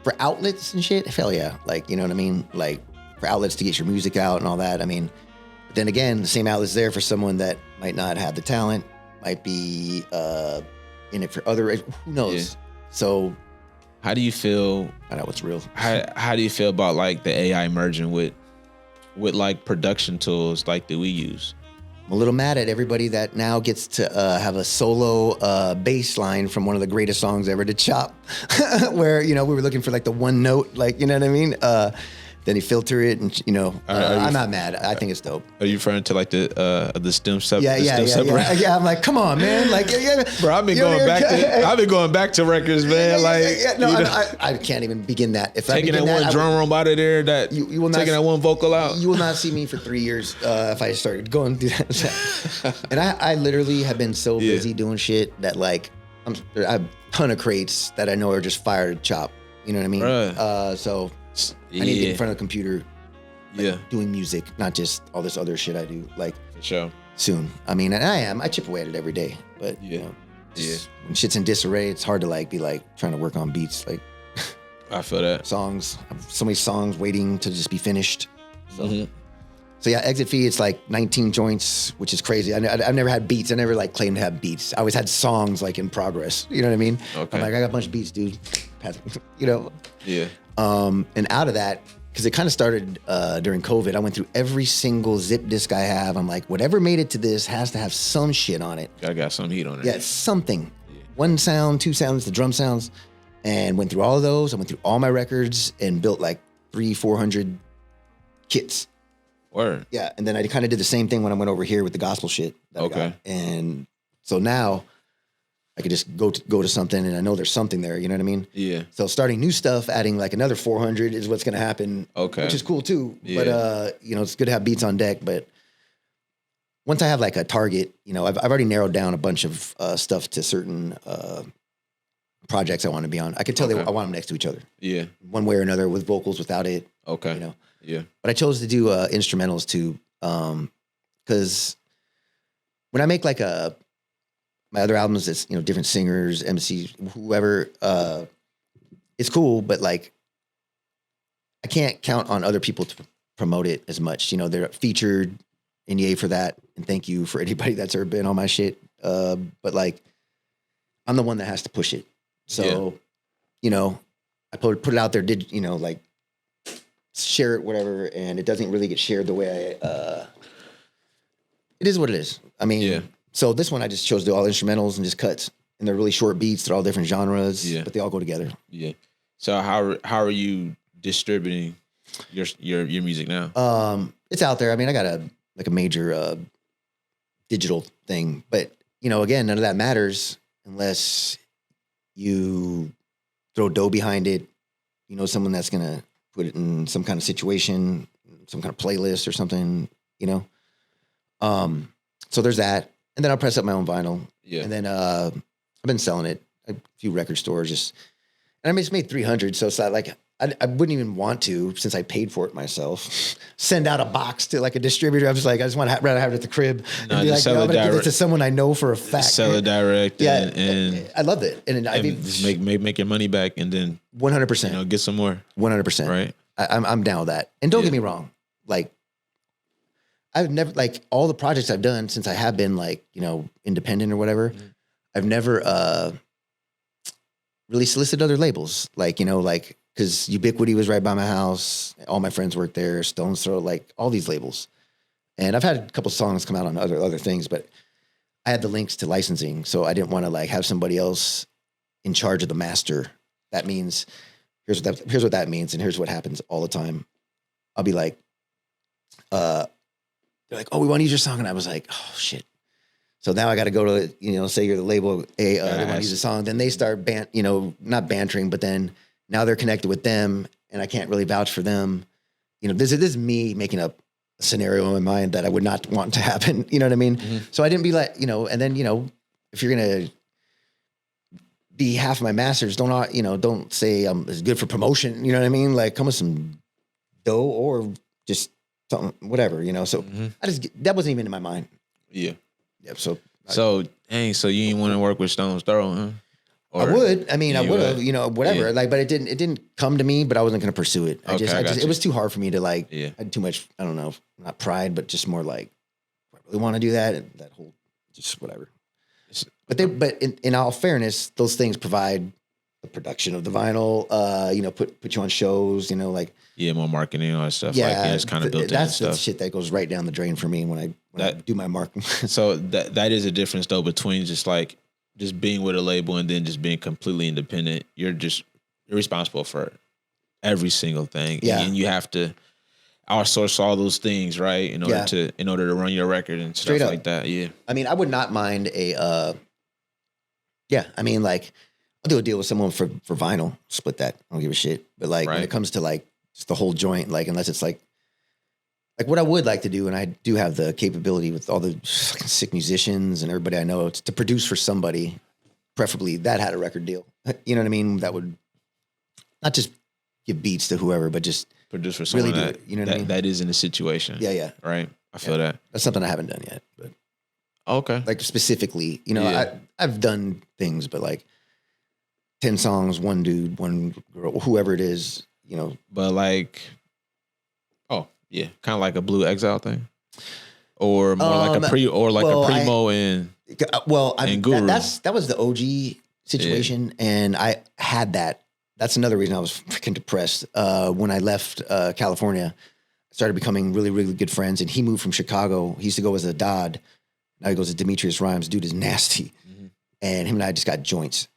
for outlets and shit. Hell yeah. Like, you know what I mean? Like for outlets to get your music out and all that. I mean, but then again, the same outlet's there for someone that might not have the talent, might be in it for other. Who knows? Yeah. So. How do you feel? I know what's real. How do you feel about like the AI merging with like production tools like that we use? I'm a little mad at everybody that now gets to have a solo bass line from one of the greatest songs ever to chop, where, you know, we were looking for like the one note, like, you know what I mean? Then he filter it, and you know, I'm not mad. I think it's dope. Are you referring to like the stem sub? Yeah. I'm like, come on, man. Like, bro, I've been going back to records, man. I can't even begin that. If taking that one drum roll out of there, that you will not taking that one vocal out. You will not see me for 3 years if I started going through that. And I literally have been so busy doing shit that like I have a ton of crates that I know are just fire to chop. You know what I mean? So. I need to get in front of the computer, doing music, not just all this other shit I do. Like, for sure. Soon. I mean, and I chip away at it every day. But you know, when shit's in disarray, it's hard to like be like trying to work on beats. Like, I feel that songs. I have so many songs waiting to just be finished. So, so yeah, exit fee. It's like 19 joints, which is crazy. I've never had beats. I never like claimed to have beats. I always had songs like in progress. You know what I mean? Okay. I'm like, I got a bunch of beats, dude. You know. Yeah. And out of that, because it kind of started during COVID, I went through every single zip disc I have. I'm like, whatever made it to this has to have some shit on it. Gotta got some heat on it. Yeah, something. Yeah. One sound, two sounds, the drum sounds, and went through all of those. I went through all my records and built like 300-400 kits. Word. Yeah, and then I kind of did the same thing when I went over here with the gospel shit. Okay. And so now I could just go to something, and I know there's something there. You know what I mean? Yeah. So starting new stuff, adding like another 400 is what's going to happen. Okay. Which is cool too. Yeah. But you know, it's good to have beats on deck. But once I have like a target, you know, I've already narrowed down a bunch of stuff to certain projects I want to be on. I could tell I want them next to each other. Yeah. One way or another, with vocals, without it. Okay. You know. Yeah. But I chose to do instrumentals too, because when I make like my other albums, it's, you know, different singers, MCs, whoever, it's cool, but like, I can't count on other people to promote it as much. You know, they're featured, and yay for that. And thank you for anybody that's ever been on my shit. But like, I'm the one that has to push it. So, you know, I put it out there, like share it, whatever, and it doesn't really get shared the way it is what it is. I mean, so this one I just chose to do all instrumentals and just cuts, and they're really short beats. They're all different genres, but they all go together. Yeah. So how are you distributing your music now? It's out there. I mean, I got a major digital thing, but again, none of that matters unless you throw dough behind it. Someone that's gonna put it in some kind of situation, some kind of playlist or something. So there's that, and then I'll press up my own vinyl. Yeah, and then I've been selling it at a few record stores, and I just made 300. So it's not like I wouldn't even want to, since I paid for it myself, send out a box to like a distributor. I was like, I just want to rather have it at the crib and be like, no, I'm going to give it to someone I know for a fact. Sell it direct. Yeah, and I loved it. And I mean, just make your money back, and then 100%, get some more. 100%. Right. I'm down with that. And don't get me wrong, like I've never, like all the projects I've done since I have been like independent or whatever, I've never really solicited other labels, like because Ubiquity was right by my house. All my friends worked there. Stone's Throw, like all these labels. And I've had a couple songs come out on other things, but I had the links to licensing, so I didn't want to like have somebody else in charge of the master. That means here's what that means, and here's what happens all the time. I'll be like, they're like, oh, we want to use your song, and I was like, oh shit. So now I got to go to say you're the label. They want to use a song. Then they start not bantering, but then now they're connected with them, and I can't really vouch for them. This is me making up a scenario in my mind that I would not want to happen. You know what I mean? Mm-hmm. So I didn't be like, and then if you're gonna be half of my masters, don't say it's good for promotion. You know what I mean? Like come with some dough or just something, whatever. So that wasn't even in my mind. Yeah. Yep. So dang. So you didn't want to work with Stone's Throw, huh? Or, I would. I mean, I would have. Whatever. Yeah. Like, but it didn't come to me. But I wasn't going to pursue it. I just it was too hard for me to like. Yeah. I had too much. I don't know, not pride, but just more like, I really want to do that, and that whole just whatever. But in all fairness, those things provide the production of the vinyl. Put you on shows. Like more marketing and all that stuff. Yeah, it's kind of built in. That's the shit that goes right down the drain for me when I do my marketing. So that is a difference though between just being with a label and then just being completely independent. You're responsible for every single thing. Yeah. And you have to outsource all those things, right? In order to run your record and stuff like that. Yeah. I mean, I would not mind I mean, like I'll do a deal with someone for vinyl, split that. I don't give a shit. But like when it comes to like just the whole joint, like unless it's like what I would like to do, and I do have the capability with all the fucking sick musicians and everybody I know to produce for somebody, preferably that had a record deal. You know what I mean? That would not just give beats to whoever, but just produce for someone really do it. You know what I mean? That is in the situation. Yeah. Right. I feel that. That's something I haven't done yet. But okay. Like specifically, I've done things, but like 10 songs, one dude, one girl, whoever it is, But like, yeah, kind of like a Blue Exile thing, or more like a Primo and Guru. That was the OG situation, and I had that. That's another reason I was freaking depressed when I left California. I started becoming really, really good friends, and he moved from Chicago. He used to go as a Dodd. Now he goes to Demetrius Rhymes. Dude is nasty, and him and I just got joints,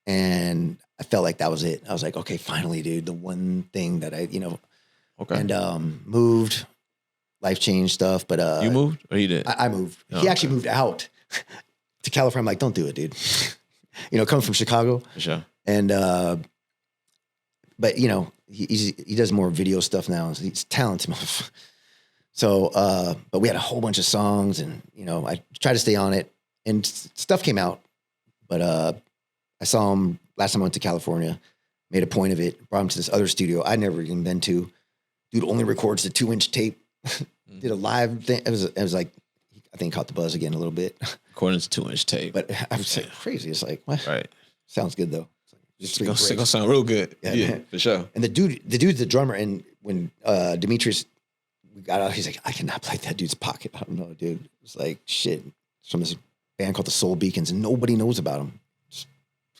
and I felt like that was it. I was like, okay, finally, dude, the one thing that I, Okay. And moved, life changed stuff. But you moved or he did? I moved. He actually moved out to California. I'm like, don't do it, dude. Coming from Chicago. For sure. And but he does more video stuff now. He's talented. So but we had a whole bunch of songs, and I tried to stay on it, and stuff came out. But I saw him last time I went to California. Made a point of it. Brought him to this other studio I'd never even been to. Dude only records the 2-inch tape. Did a live thing. It was like, I think caught the buzz again a little bit. According to 2-inch tape. But I was like crazy. It's like, what? Right. Sounds good though. It's gonna sound real good. Yeah, for sure. And the dude's the drummer. And when Demetrius we got out, he's like, I cannot play that dude's pocket. I don't know, dude. It's like shit. It's from this band called the Soul Beacons, and nobody knows about him. It's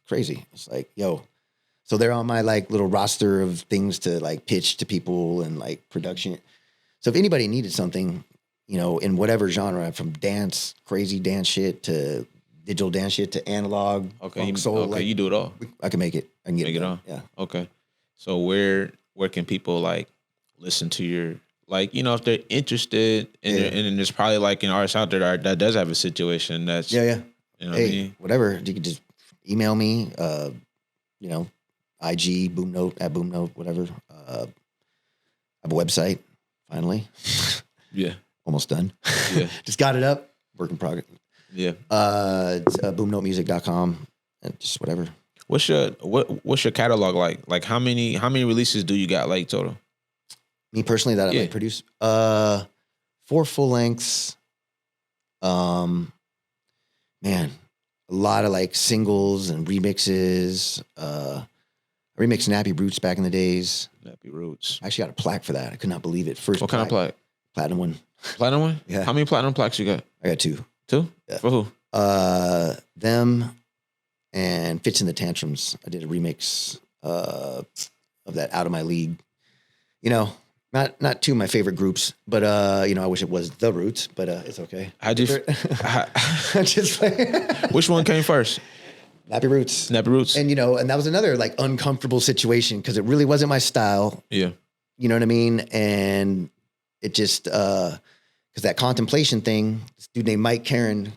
crazy. It's like, yo. So they're on my like little roster of things to like pitch to people and like production. So if anybody needed something, you know, in whatever genre, from dance, crazy dance shit to digital dance shit to analog, funk, soul, like, you do it all. I can make it. I can get it all. Yeah. Okay. So where can people like listen to your, like, you know, if they're interested and there's probably like an artist out there that does have a situation that's You know what I mean? Whatever. You can just email me, you know, IG, Boomnote, at Boomnote, whatever. I have a website, finally. Yeah. Almost done. Yeah. Just got it up. Work in progress. Yeah. It's boomnotemusic.com and just whatever. What's your catalog like? Like how many releases do you got like total? Me personally that I like produce? 4 full lengths. Man, a lot of like singles and remixes. I remixed Nappy Roots back in the days. Nappy Roots. I actually got a plaque for that. I could not believe it. What kind of plaque? Platinum one. Platinum one? Yeah. How many platinum plaques you got? I got 2. 2? Yeah. For who? Them and Fits in the Tantrums. I did a remix of that Out of My League. You know, not two of my favorite groups, but you know, I wish it was The Roots, but it's okay. How'd you? Just Which one came first? Nappy Roots. Nappy Roots. And you know, and that was another like uncomfortable situation because it really wasn't my style. Yeah. You know what I mean? And it just because that contemplation thing, this dude named Mike Karen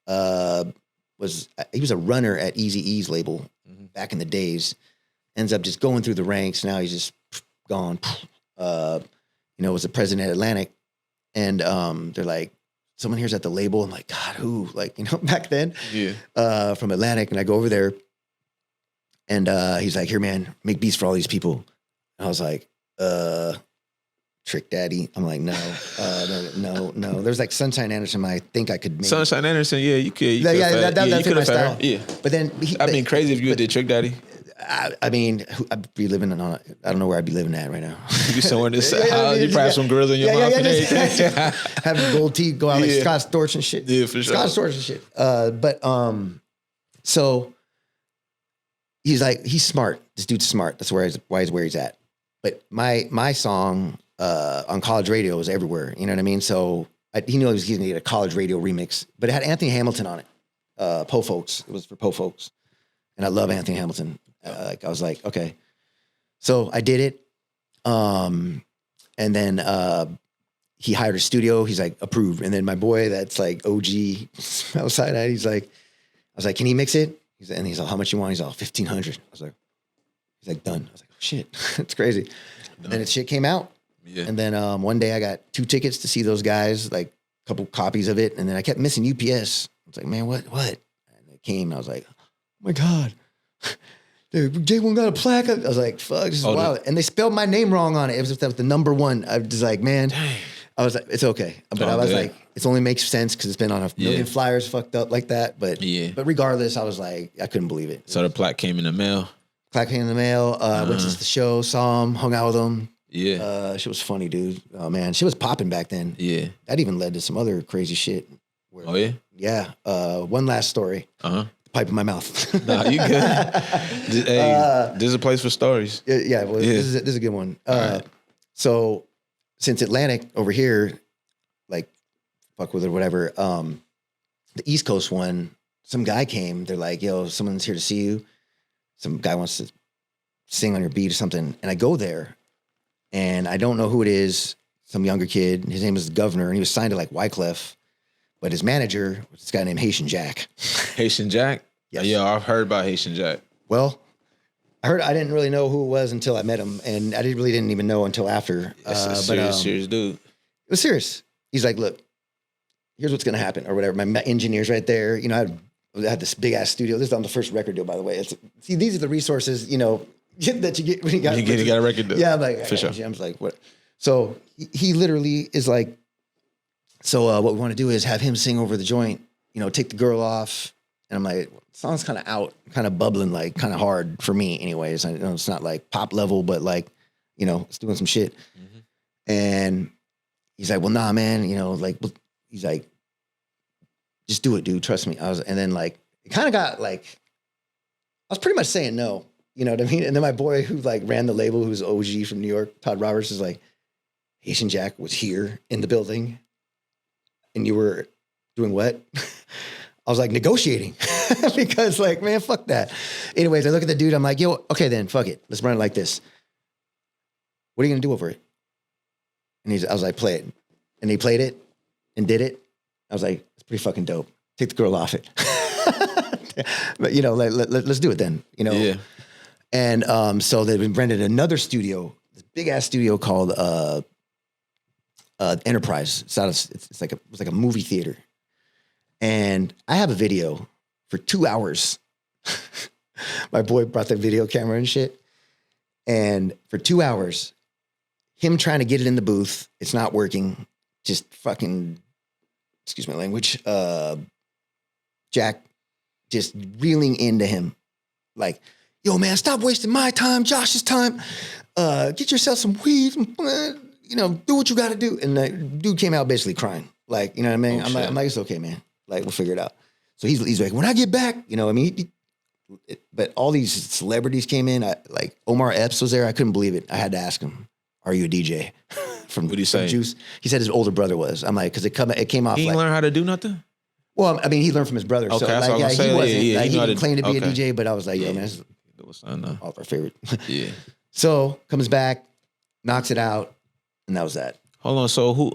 was a runner at Eazy-E's label back in the days. Ends up just going through the ranks. Now he's just gone. You know, was the president at Atlantic, and they're like, someone here's at the label. I'm like, God, who? Like, you know, back then, from Atlantic, and I go over there, and he's like, here, man, make beats for all these people. And I was like, Trick Daddy. I'm like, no. There's like Sunshine Anderson. I think I could make Sunshine Anderson. Yeah, you could. That's my style. Yeah, but then I'd be crazy if you did Trick Daddy. I mean, I'd be living on. I don't know where I'd be living at right now. You'd be somewhere in the South. You probably have some girls in your mouth and everything. Having gold teeth, go out like Scott Storch and shit. Yeah, for sure. Scott Storch and shit. So he's like, he's smart. This dude's smart. That's why he's where he's at. But my song on college radio was everywhere. You know what I mean? So he knew he was going to get a college radio remix, but it had Anthony Hamilton on it. Po Folks. It was for Po Folks, and I love Anthony Hamilton. I was like, okay. So I did it. And then he hired a studio. He's like, approved. And then my boy that's like OG outside, I was like, can he mix it? He's like, how much you want? He's all 1,500. He's like, done. I was like, oh shit, that's crazy. No. And the shit came out. Yeah. And then one day I got 2 tickets to see those guys, like a couple copies of it. And then I kept missing UPS. I was like, man, what? And it came. And I was like, oh my God. Dude, J1 got a plaque. I was like, fuck, this is wild. And they spelled my name wrong on it. That was the number 1. I was like, man. Dang. I was like, it's okay. But I was like, it only makes sense because it's been on a million flyers fucked up like that. But regardless, I was like, I couldn't believe it. So the plaque came in the mail? Plaque came in the mail. Went to the show, saw him, hung out with him. Yeah. She was funny, dude. Oh, man. She was popping back then. Yeah. That even led to some other crazy shit. Oh, yeah? Yeah. One last story. Uh-huh. Pipe in my mouth. Nah, you good. Hey, this is a place for stories. Yeah, well, this is a good one. Right. So since Atlantic over here, like, fuck with it or whatever, the East Coast one, some guy came. They're like, yo, someone's here to see you. Some guy wants to sing on your beat or something. And I go there, and I don't know who it is. Some younger kid. His name is Governor, and he was signed to like Wyclef. But his manager was this guy named Haitian Jack. Haitian Jack? Yes. Yeah, I've heard about Haitian Jack. Well, I didn't really know who it was until I met him, and I didn't even know until after. It's serious dude. It was serious. He's like, look, here's what's going to happen, or whatever. My engineer's right there. You know, I had this big ass studio. This is on the first record deal, by the way. See, these are the resources, you know, that you get when you got a record deal. Yeah, I'm like, for sure. I'm like, what? So he literally is like, so what we want to do is have him sing over the joint, you know, take the girl off. And I'm like, song's kind of out, kind of bubbling, like kind of hard for me anyways. I know it's not like pop level, but like, you know, it's doing some shit. Mm-hmm. And he's like, well, nah, man, you know, like, he's like, just do it, dude. Trust me. And then like, it kind of got like, I was pretty much saying no, You know what I mean? And then my boy who like ran the label, who's OG from New York, Todd Roberts, is like, Haitian Jack was here in the building and you were doing what? I was like, negotiating. Because like, man, fuck that. Anyways, I look at the dude, I'm like, yo, okay then, fuck it. Let's run it like this. What are you gonna do over it? And I was like, play it. And he played it and did it. I was like, it's pretty fucking dope. Take the girl off it. But you know, like, let's do it then, you know? Yeah. And so they've rented another studio, this big ass studio called Enterprise. It's like a movie theater. And I have a video for 2 hours. My boy brought the video camera and shit. And for 2 hours, him trying to get it in the booth, it's not working. Just fucking, excuse my language, Jack just reeling into him. Like, yo, man, stop wasting my time, Josh's time. Get yourself some weed. You know, do what you got to do. And the dude came out basically crying. Like, you know what I mean? I'm like, it's okay, man. Like, we'll figure it out. So he's like, when I get back, you know what I mean? But all these celebrities came in. Like, Omar Epps was there. I couldn't believe it. I had to ask him, are you a DJ? From Juice. He said his older brother was. I'm like, because it came off. He didn't learn how to do nothing? Well, I mean, he learned from his brother. Okay, so like, he wasn't. Yeah, like, he didn't claim to be a DJ, but I was like, yo, man, this is all of our favorite. Yeah. So comes back, knocks it out, and that was that. Hold on. So who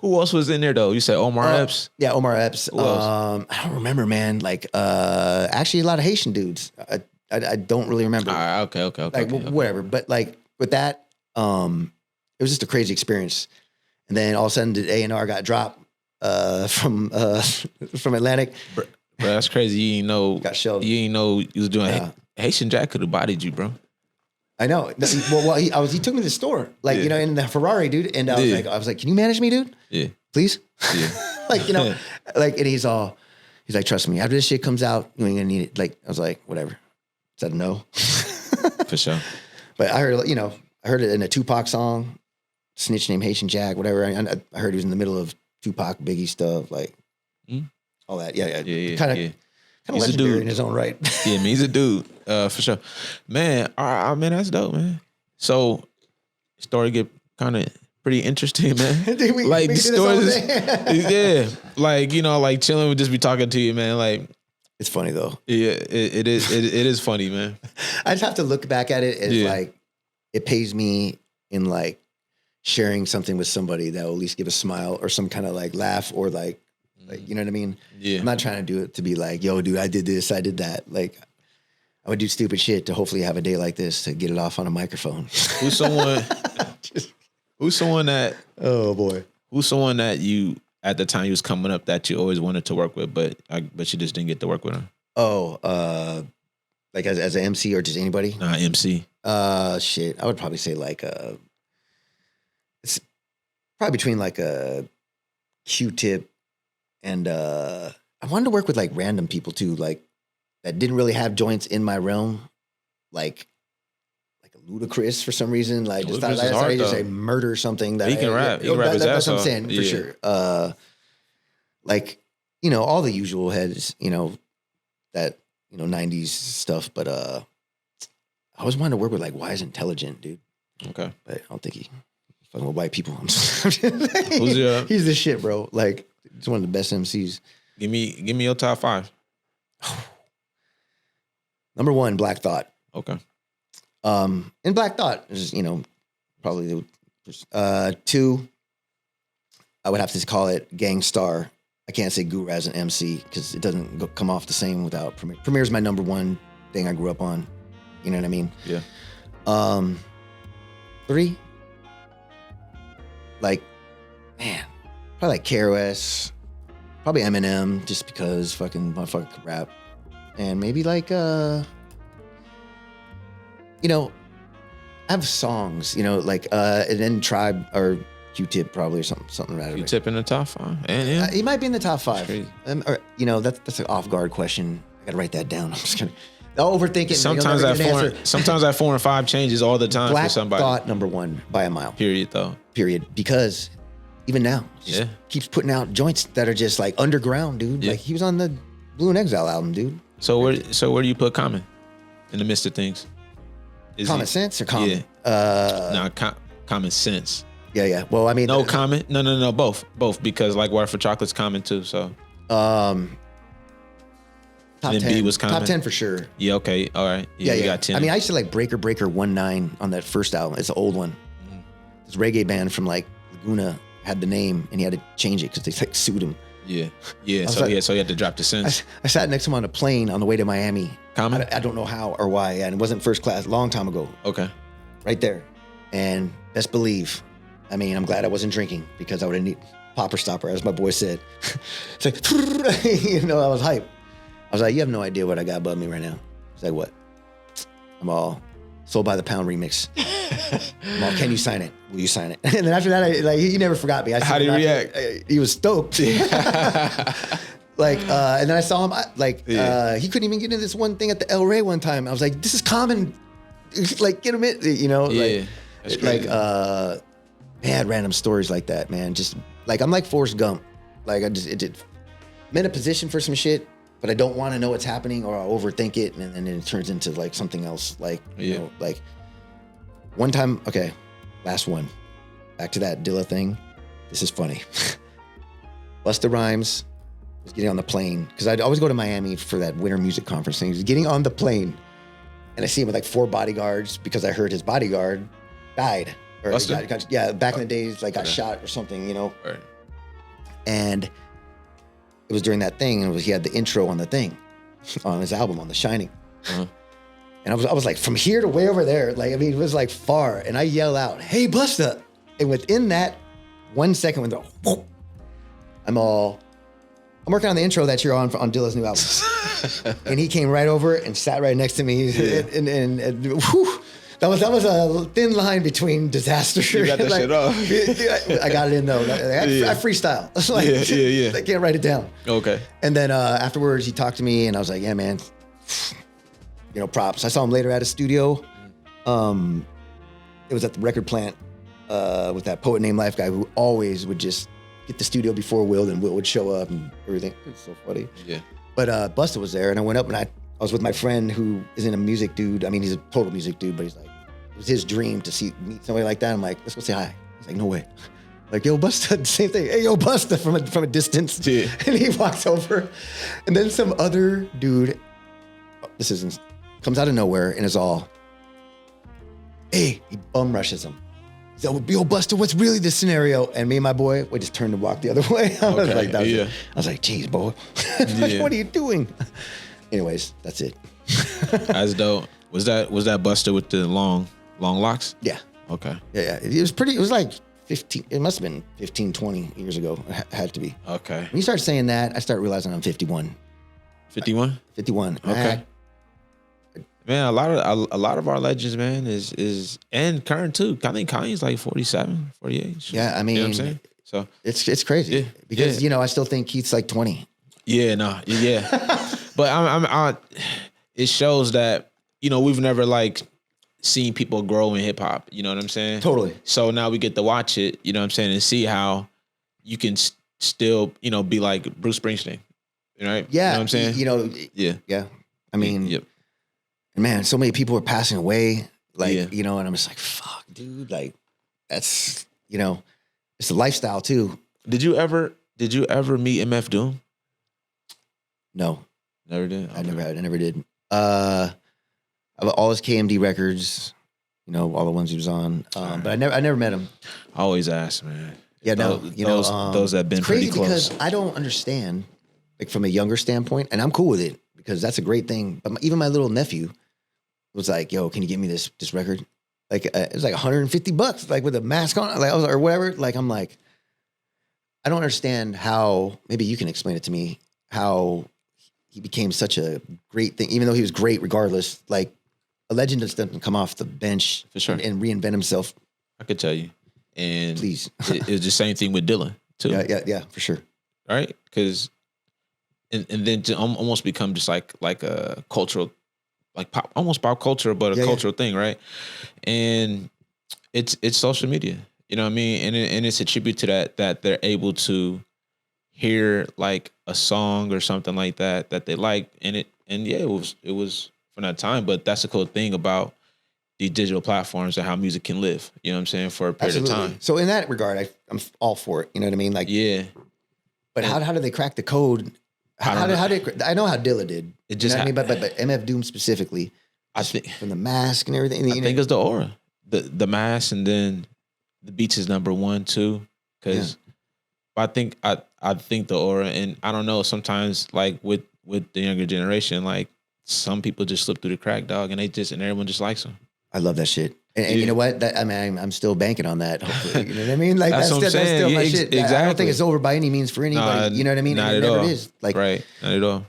else was in there though? You said Omar Epps? Yeah, Omar Epps. I don't remember, man. Like, actually, a lot of Haitian dudes. I don't really remember. Okay. Like, whatever. But like with that, it was just a crazy experience. And then all of a sudden, the A&R got dropped from Atlantic. Bro, that's crazy. You didn't know. Got shelved. You didn't know you was doing. Haitian Jack could have bodied you, bro. I know. Well, he took me to the store, like, you know, in the Ferrari, dude. And I was like, can you manage me, dude? Yeah. Please? Yeah. Like, you know, like, and he's like, trust me, after this shit comes out, you ain't gonna need it. Like, I was like, whatever. Said no. For sure. But I heard it in a Tupac song, snitch named Haitian Jack, whatever. I heard he was in the middle of Tupac, Biggie stuff, like all that. Yeah. Kind of legendary in his own right. Yeah, he's a dude, for sure. Man, man, that's dope, man. So, story get kind of pretty interesting, man. Like, the stories, yeah. Like, you know, like chilling would just be talking to you, man. Like, it's funny though. Yeah, it is funny, man. I just have to look back at it as like, it pays me in like sharing something with somebody that will at least give a smile or some kind of like laugh or like, you know what I mean? Yeah. I'm not trying to do it to be like, yo, dude, I did this, I did that. Like, I would do stupid shit to hopefully have a day like this to get it off on a microphone. Who's someone that? Oh boy. Who's someone that you at the time you was coming up that you always wanted to work with, but you just didn't get to work with him? Oh, like as an MC or just anybody? Nah, MC. Shit. I would probably say like it's probably between like a Q-Tip and I wanted to work with like random people too, like that didn't really have joints in my realm, like a Ludacris for some reason. Like just thought I just say murder something that he can rap. He can rap his ass off. That's what I'm saying for sure. Like, you know, all the usual heads, you know, that, you know, 90s stuff, but I always wanted to work with like Wise Intelligent, dude. Okay. But I don't think he fucking with white people. Who's he's the shit, bro. Like, he's one of the best MCs. Give me your top 5. Number 1, Black Thought. Okay. And Black Thought is, you know, probably 2. I would have to call it Gangstar. I can't say Guru as an MC because it doesn't come off the same without Premier. Premier's my number 1 thing I grew up on. You know what I mean? Yeah. 3, like, man, probably like KRS, probably Eminem, just because fucking motherfucker could rap, and maybe like you know, I have songs, you know, like and then Tribe or Q-Tip probably or something rather. Q-Tip in the top 5, and he might be in the top 5. Or, you know, that's an off guard question. I gotta write that down. I'm just gonna. I'll overthink it. Sometimes that 4 and 5 changes all the time for somebody. Black Thought number 1 by a mile. Period. Because even now, just keeps putting out joints that are just like underground, dude. Yeah. Like he was on the Blue and Exile album, dude. So where do you put Common? in the midst of things? Common sense or common? Yeah. Common sense. Yeah. Well, I mean, no comment. No. Both. Because like Water for Chocolate's common too. So. Top 10. B was common. Top 10 for sure. Yeah. Okay. All right. Yeah. You got 10. I mean, I used to like Breaker 19 on that first album. It's an old one. Mm-hmm. This reggae band from like Laguna had the name, and he had to change it because they like sued him. Yeah. So he had to drop the sense. I sat next to him on a plane on the way to Miami. Common? I don't know how or why, and it wasn't first class. Long time ago. Okay. Right there, and best believe. I mean, I'm glad I wasn't drinking because I would have need popper stopper, as my boy said. It's like, I was hype. I was like, you have no idea what I got above me right now. He's like, what? I'm all Sold by the Pound remix. I'm all, can you sign it? Will you sign it? And then after that, he never forgot me. How did he react? He was stoked. And then I saw him, he couldn't even get into this one thing at the El Rey one time. I was like, this is common. Like, get him in, Yeah. That's crazy. Man, random stories like that, man. Just like, I'm like Forrest Gump. Like, I'm in a position for some shit, but I don't want to know what's happening, or I'll overthink it, and then it turns into like something else. Like, like one time, okay, last one. Back to that Dilla thing. This is funny. Busta Rhymes was getting on the plane, because I'd always go to Miami for that winter music conference thing. He was getting on the plane, and I see him with like 4 bodyguards, because I heard his bodyguard died. Or back in the days, got shot or something, Right. And it was during that thing, and he had the intro on the thing, on his album, on The Shining. Uh-huh. And I was like, from here to way over there, it was like far. And I yell out, "Hey, Busta!" And within that 1 second, I'm working on the intro that you're on Dilla's new album. And he came right over and sat right next to me, and whew, that was a thin line between disaster. You got that shit off. I got it in though. I freestyle. I can't write it down. Okay. And then afterwards, he talked to me, and I was like, "Yeah, man, props." I saw him later at a studio. It was at the record plant with that Poet Named Life guy, who always would just get the studio before Will, and Will would show up and everything. It's so funny. Yeah. But Busta was there, and I went up, and I was with my friend who isn't a music dude. I mean, he's a total music dude, but he's like, it was his dream to meet somebody like that. I'm like, let's go say hi. He's like, no way. Like, yo, Busta, same thing. Hey, yo, Busta, from a distance. Yeah. And he walks over, and then some other dude, comes out of nowhere and is all, hey, he bum rushes him. He's like, yo, Busta, what's really the scenario? And me and my boy, we just turned and walked the other way. I was like, geez, boy, what are you doing? Anyways, that's it. That's dope. Was that Busta with the long locks? Yeah. Okay. Yeah. It was like 15, it must have been 15, 20 years ago. It had to be. Okay. When you start saying that, I start realizing I'm 51. 51? 51. Okay. Man, a lot of our legends, man, is and current too. I think Kanye's like 47, 48. Yeah, I mean, you know what I'm saying? So it's crazy because I still think Keith's like 20. Yeah, no, yeah. But it shows that we've never seen people grow in hip hop. You know what I'm saying? Totally. So now we get to watch it. You know what I'm saying, and see how you can still be like Bruce Springsteen. Right? Yeah. You know what I'm saying? Yeah. Yeah. I mean. Yep. Man, so many people are passing away, and I'm just like, fuck, dude, that's, it's a lifestyle too. Did you ever meet MF Doom? No. Never did? Okay. I never did. All his KMD records, all the ones he was on, but I never met him. I always ask, man. Yeah, no, those that have been pretty close. Because I don't understand, from a younger standpoint, and I'm cool with it because that's a great thing. But even my little nephew was like, "Yo, can you get me this record?" It was like $150, with a mask on, or whatever. I'm like, I don't understand how. Maybe you can explain it to me how he became such a great thing, even though he was great regardless. A legend just doesn't come off the bench for sure and reinvent himself. I could tell you, and please, it was the same thing with Dilla too. Yeah, for sure. All right, because and then to almost become just like a cultural. Almost pop culture, but a cultural thing, right? And it's social media, you know what I mean? And it's a tribute to that they're able to hear a song or something like that they like, it was from that time. But that's the cool thing about these digital platforms and how music can live. You know what I'm saying? For a period of time. So in that regard, I'm all for it. You know what I mean? Like, yeah. But how did they crack the code? How did I know how Dilla did? It just you know what I mean? But MF Doom specifically, I think from the mask and everything. I think it's the aura, the mask, and then the beats is number 1 too. Because I think the aura, and I don't know. Sometimes like with the younger generation, like some people just slip through the crack, dog, and everyone just likes them. I love that shit. And you know what? I'm still banking on that. Hopefully, you know what I mean. Like that's still my shit. Exactly. I don't think it's over by any means for anybody. You know what I mean? Not it at never all. is. Like, right. Not at all.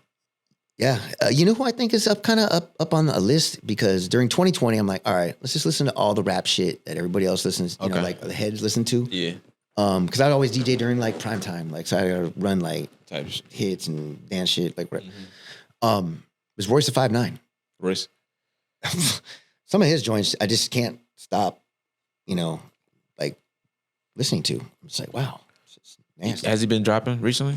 Yeah. You know who I think is up on a list? Because during 2020, I'm like, all right, let's just listen to all the rap shit that everybody else listens, you know, like the heads listen to. Yeah. Because I'd always DJ during like prime time. Like, so I gotta run like type hits and dance shit. Like, it was Royce the 5'9". Royce. Some of his joints, I just can't stop, you know, like listening to. It's like, wow. It's nasty. Has he been dropping recently?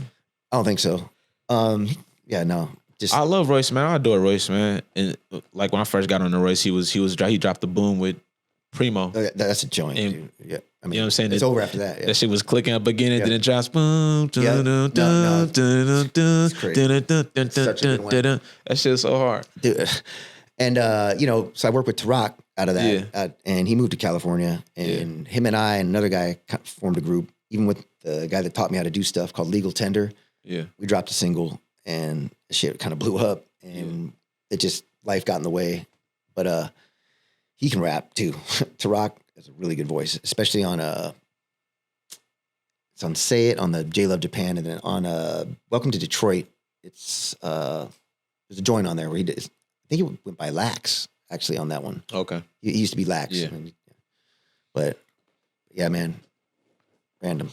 I don't think so. Yeah, no. I love Royce, man. I adore Royce, man. And like when I first got on the Royce, he dropped the Boom with Primo. That's a joint. And, yeah, I mean, you know what I'm saying? It's over after that. Yeah. That shit was clicking up beginning, then it drops. Boom. It's crazy. Such a good one. That shit is so hard, dude. And you know, so I work with Tupac out of that, and he moved to California, and him and I and another guy formed a group. Even with the guy that taught me how to do stuff called Legal Tender. Yeah, we dropped a single, and the shit kind of blew up, and it just life got in the way. But he can rap too. Tupac has a really good voice, especially on it's on Say It on the J Love Japan, and then on Welcome to Detroit. It's there's a joint on there where I think it went by Lax actually on that one. Okay, he used to be Lax. Yeah, but yeah, man, random.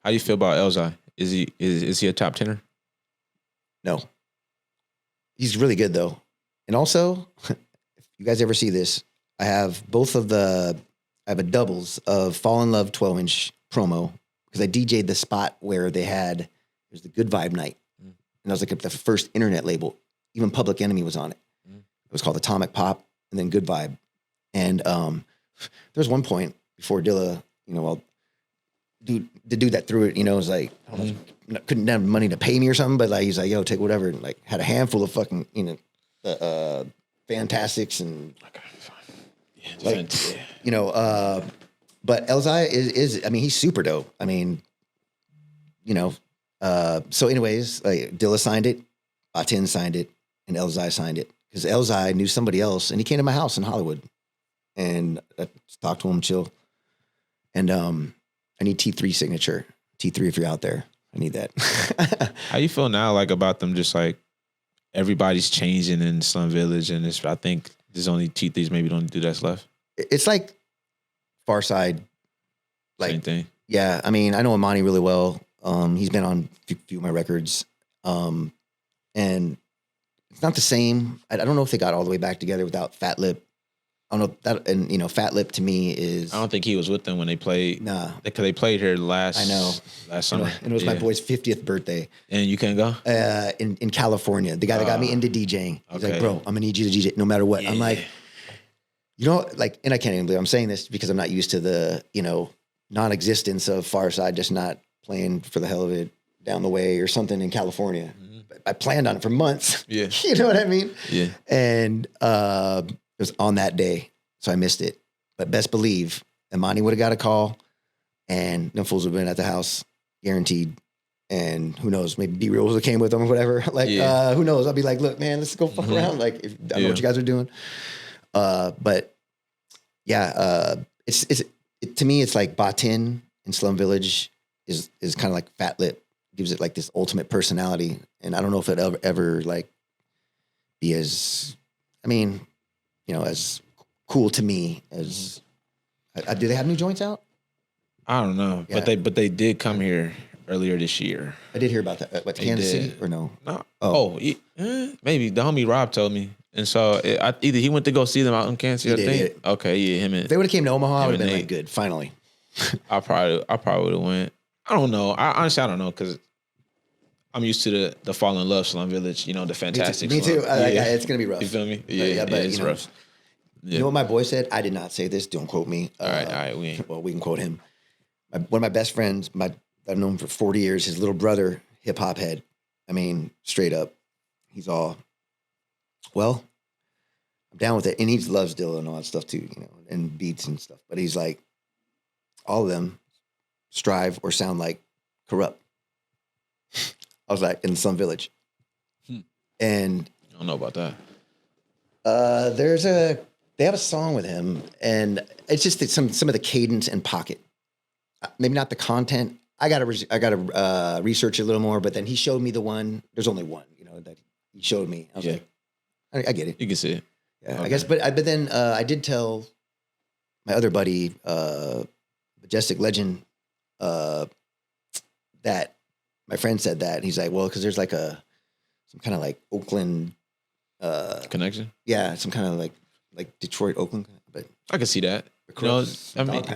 How do you feel about Elzhi? Is he a top 10er? No, he's really good though. And also, if you guys ever see this, I have I have a doubles of Fall in Love 12-inch promo because I DJ'd the spot where it was the Good Vibe Night, and I was like the first internet label. Even Public Enemy was on it. It was called Atomic Pop, and then Good Vibe. And there was one point before Dilla, you know, the dude that threw it, you know, was like, I don't know, couldn't have money to pay me or something, but like he's like, yo, take whatever, and like had a handful of fucking, you know, Fantastics and you know, but Elzhi is I mean, he's super dope. I mean, you know, so anyways, like Dilla signed it, Hatian signed it, and Elzhi signed it. Because Elzhi knew somebody else, and he came to my house in Hollywood, and I talked to him, chill. And I need T3 signature. T3, if you're out there, I need that. How you feel now, like about them? Just like everybody's changing in Slum Village, and I think there's only T3s, maybe don't do that's left. It's like Far Side, like same thing. Yeah, I mean, I know Imani really well. He's been on a few of my records, and it's not the same. I don't know if they got all the way back together without Fat Lip. I don't know that, and you know, Fat Lip to me is. I don't think he was with them when they played. Nah, because they played here last summer, and it was my boy's 50th birthday. And you can't go. In California, the guy that got me into DJing. He's like, bro, I'm gonna need you to DJ no matter what. I'm like, you know, like, and I can't even believe I'm saying this because I'm not used to the, you know, non-existence of Far Side, just not playing for the hell of it down the way or something in California. I planned on it for months. Yeah. You know what I mean? Yeah. And it was on that day, so I missed it. But best believe, Imani would have got a call, and them fools would have been at the house, guaranteed. And who knows, maybe B-Real would have came with them or whatever. Like, who knows? I'll be like, look, man, let's go fuck around. Like, I don't know what you guys are doing. But yeah, it's to me, it's like Batin in Slum Village is kind of like Fat Lip. Gives it like this ultimate personality, and I don't know if it ever like be as, I mean, you know, as cool to me as. Do they have new joints out? I don't know, but they did come here earlier this year. I did hear about that. What, Kansas City or no? No. Maybe the homie Rob told me, and so either he went to go see them out in Kansas. I think. Okay, yeah, him and. If they would have came to Omaha, I would have been like, good. Finally. I probably would have went. I don't know. Honestly, I don't know because I'm used to the Fall in Love Slum Village, you know, the fantastic. Me too. It's gonna be rough. You feel me? But it's rough. You know what my boy said? I did not say this. Don't quote me. All right. We can quote him. One of my best friends, I've known him for 40 years. His little brother, hip hop head. I mean, straight up, he's all, well, I'm down with it, and he loves Dilla and all that stuff too, you know, and beats and stuff. But he's like, all of them strive or sound like Corrupt. I was like, in Slum Village, and I don't know about that. They have a song with him, and it's just that some of the cadence and pocket. Maybe not the content. I gotta research it a little more. But then he showed me the one. There's only one, you know, that he showed me. I was like, I get it. You can see it. Yeah, okay. I guess. But then I did tell my other buddy, Majestic Legend, that my friend said that. And he's like, well, because there's like some kind of like Oakland connection. Yeah, some kind of like Detroit, Oakland. But I can see that. You know, I mean, I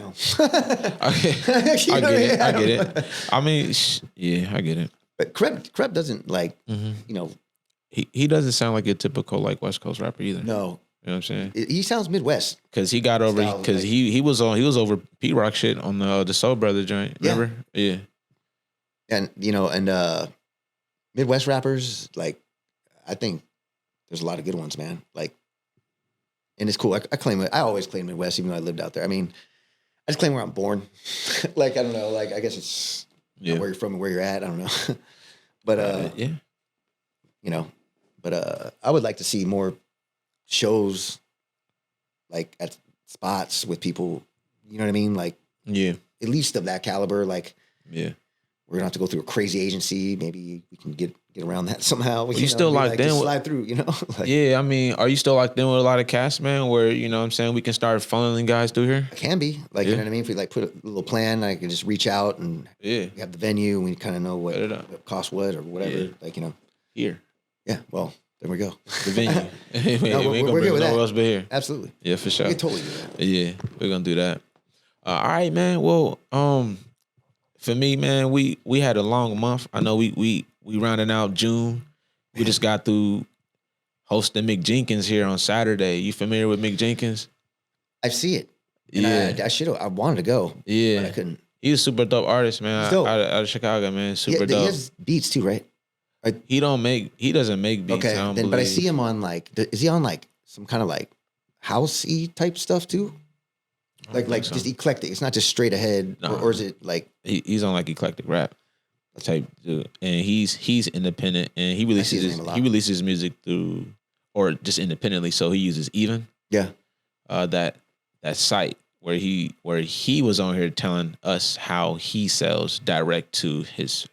get it. I mean, I get it. But Crep doesn't like, you know. He doesn't sound like a typical like West Coast rapper either. No. You know what I'm saying? He sounds Midwest. Because he got over, because he was over P-Rock shit on the Soul Brother joint. Remember? Yeah. And, you know, and Midwest rappers, like, I think there's a lot of good ones, man. Like, and it's cool. I always claim Midwest, even though I lived out there. I mean, I just claim where I'm born. Like, I don't know. Like, I guess it's where you're from and where you're at. I don't know. But, you know, but I would like to see more shows, like, at spots with people, you know what I mean? Like, at least of that caliber. Like, we're gonna have to go through a crazy agency. Maybe we can get around that somehow. You still locked in? Slide through, you know? Like, I mean, are you still locked in with a lot of cast, man? Where, you know what I'm saying, we can start funneling guys through here? I can be. Like, you know what I mean? If we like put a little plan, I can just reach out and we have the venue and we kind of know what costs what or whatever. Like, you know. Here. Yeah, well, there we go. The venue. we ain't gonna bring nowhere else but here. Absolutely. Yeah, for sure. We totally do that. Yeah, we're gonna do that. All right, man. Well, for me, man, we had a long month. I know we rounding out June. We just got through hosting Mick Jenkins here on Saturday. You familiar with Mick Jenkins? I see it. And I wanted to go. Yeah. But I couldn't. He's a super dope artist, man. Out of Chicago, man. Super dope. He has beats too, right? He doesn't make beats. Okay. But I see him on like, is he on like some kind of like house-y type stuff too? Like so. Just eclectic. It's not just straight ahead, or is it like he's on like eclectic rap type dude, and he's independent, and he releases music through or just independently. So he uses Even, that site where he was on here telling us how he sells directly to his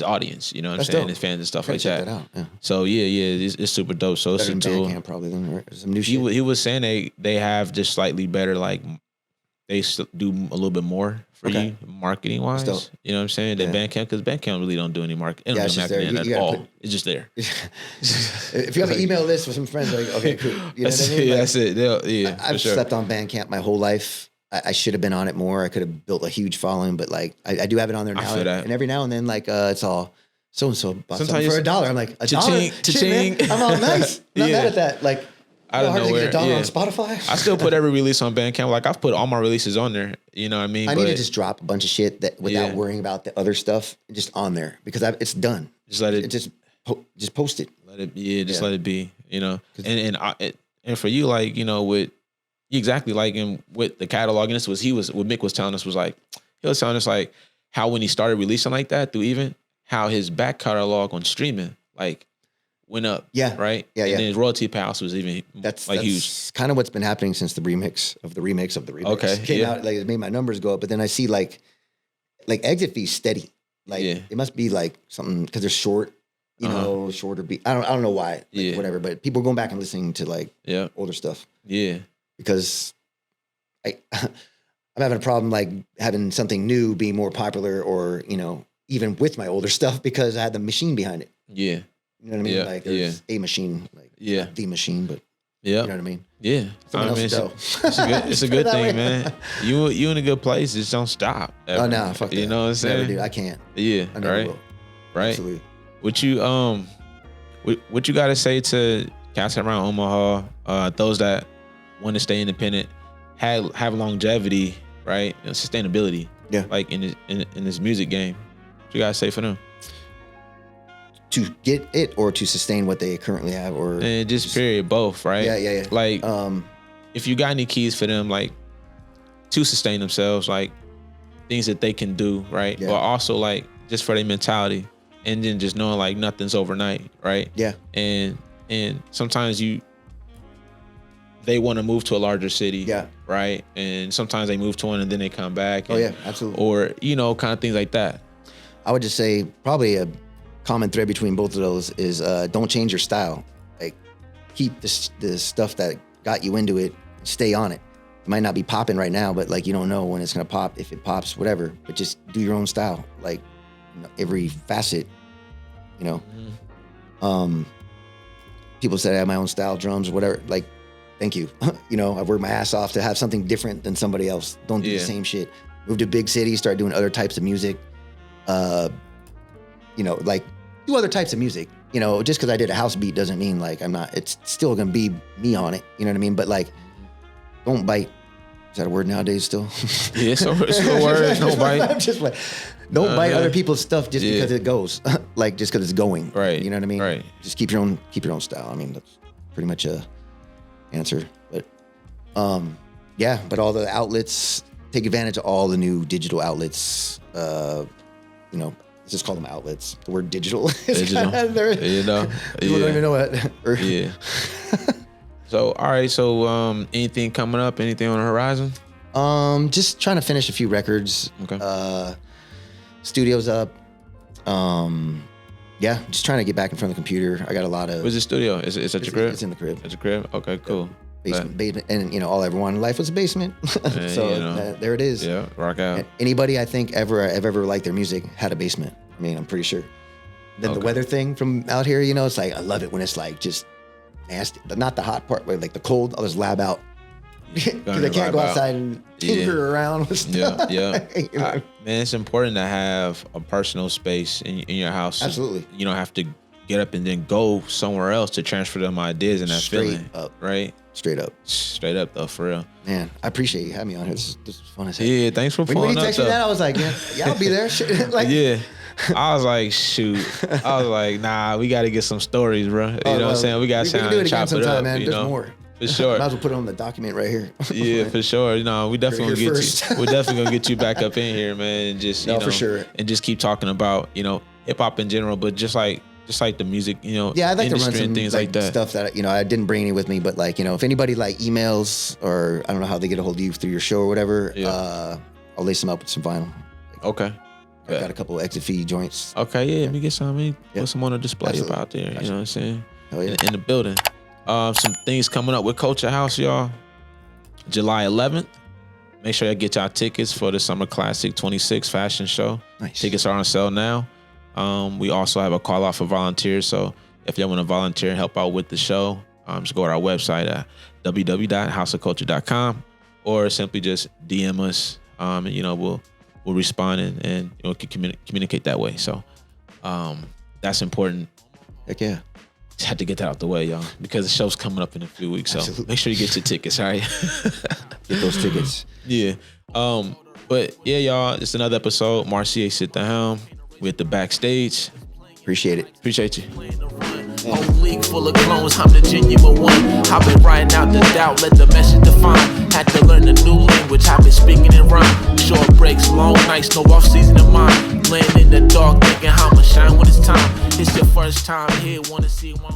audience, you know what I'm saying? His fans and stuff like that. Out. Yeah. So it's super dope. So better it's than Bandcamp probably then, some new shit. He was saying they have just slightly better, like they do a little bit more for you marketing wise. You know what I'm saying? Than Bandcamp, because Bandcamp really don't do any marketing. It's just there. If you have an email list with some friends, like, okay, cool. You know what I mean? That's it. I've slept on Bandcamp my whole life. I should have been on it more. I could have built a huge following, but like I do have it on there now. And every now and then, like it's all so and so bought something for $1. I'm like, $1? I'm all nice. Not mad at that. Like, I don't know to get $1 on Spotify. I still put every release on Bandcamp. Like I've put all my releases on there. You know what I mean? I need to just drop a bunch of shit that without worrying about the other stuff, just on there because it's done. Just let it. Just post it. Let it. Just let it be. You know, and for you, like, you know, with. Exactly, like with the catalog, and what Mick was telling us was like, he was telling us like how when he started releasing like that through Even, how his back catalog on streaming like went up. Yeah. Right? Yeah. And then his royalty pass was even that's huge. Kind of what's been happening since the remix of the remix of the remix. Okay. Came out, like it made my numbers go up, but then I see like exit fees steady. Like it must be like something because they're short, you know, shorter beat. I don't know why. Like, whatever. But people are going back and listening to like older stuff. Yeah. Because I'm having a problem like having something new be more popular or, you know, even with my older stuff because I had the machine behind it. Yeah. You know what I mean? Yeah. Like there's a machine, like the machine, but you know what I mean? Yeah. It's a good thing, man. You in a good place. Just don't stop. Ever. Oh no, fuck that. You know what I'm saying? Never do. I can't. Yeah. I never will. right? Absolutely. What you got to say to cats around Omaha, those that want to stay independent, have longevity, right? And sustainability, like in this music game. What you got to say for them? To get it or to sustain what they currently have, or and just period, both, right? Yeah. Like, if you got any keys for them, like to sustain themselves, like things that they can do, right? But also like just for their mentality, and then just knowing like nothing's overnight, right? Yeah. And sometimes they want to move to a larger city, right? And sometimes they move to one and then they come back. Absolutely. Or kind of things like that. I would just say probably a common thread between both of those is don't change your style. Like keep the stuff that got you into it, stay on it. It might not be popping right now, but like you don't know when it's gonna pop, if it pops, whatever. But just do your own style, like every facet. People say I have my own style, drums or whatever. Like, thank you. I work my ass off to have something different than somebody else. Don't do the same shit. Move to big city, start doing other types of music. Like do other types of music. Just because I did a house beat doesn't mean like I'm not. It's still gonna be me on it. You know what I mean? But like, don't bite. Is that a word nowadays still? Yeah, it's a word. Don't bite. I'm just like, don't bite other people's stuff just because it goes. Like just because it's going. Right. You know what I mean? Right. Just keep your own style. I mean, that's pretty much a answer. But but all the outlets, take advantage of all the new digital outlets. Let's just call them outlets. The word digital is kind of there. People don't even know what. Yeah. So, all right. So, anything coming up? Anything on the horizon? Just trying to finish a few records. Okay. Studio's up. Just trying to get back in front of the computer. I got a lot of. Where's the studio? Is it at your crib? It's in the crib. At your crib? Okay, cool. Basement, and all I ever wanted in life was a basement. So there it is. Yeah, rock out. And anybody I think I've ever liked their music had a basement. I mean, I'm pretty sure. Then the weather thing from out here, it's like I love it when it's like just nasty, but not the hot part, but like the cold. I'll just lab out because I can't go outside and tinker around with stuff. Yeah. Man, it's important to have a personal space in your house. Absolutely. You don't have to get up and then go somewhere else to transfer them ideas and that feeling. Right? Straight up though, for real. Man, I appreciate you having me on here. This was fun as hell. Yeah, thanks for pulling up. When you texted me that, I was like, yeah, I'll be there. I was like, shoot. I was like, nah, we got to get some stories, bro. You know what I'm saying? We got to do it again sometime, man. There's more. For sure. Might as well put it on the document right here. Yeah, for sure. We definitely gonna get you. We're definitely gonna get you back up in here, man, and just for sure. And just keep talking about hip hop in general, but just like the music, I'd like to run some things like that. Stuff that I didn't bring any with me, but like if anybody like emails or I don't know how they get a hold of you through your show or whatever, I'll lace them up with some vinyl. Okay. I got a couple of exit fee joints. Okay, let me get some. Put some on a display up out there. You know what I'm saying? Hell yeah. In the building. Some things coming up with Culture House, y'all. July 11th. Make sure y'all get y'all tickets for the Summer Classic 26 fashion show. Nice. Tickets are on sale now. We also have a call out for volunteers. So if y'all want to volunteer and help out with the show, just go to our website at www.houseofculture.com or simply just DM us. And we'll respond and communicate that way. So that's important. Heck yeah. Just had to get that out the way, y'all, because the show's coming up in a few weeks. So Make sure you get your tickets, all right? Get those tickets. Yeah. But yeah, y'all, it's another episode. Marcier sit the helm. We're at the backstage. Appreciate it. Appreciate you. Whole league full of clones, I'm the genuine one. I've been writing out the doubt, let the message define. Had to learn a new language, I've been speaking in rhyme. Short breaks, long nights, no off season of mine. Playing in the dark, thinking how I'ma shine when it's time. It's your first time here, wanna see one.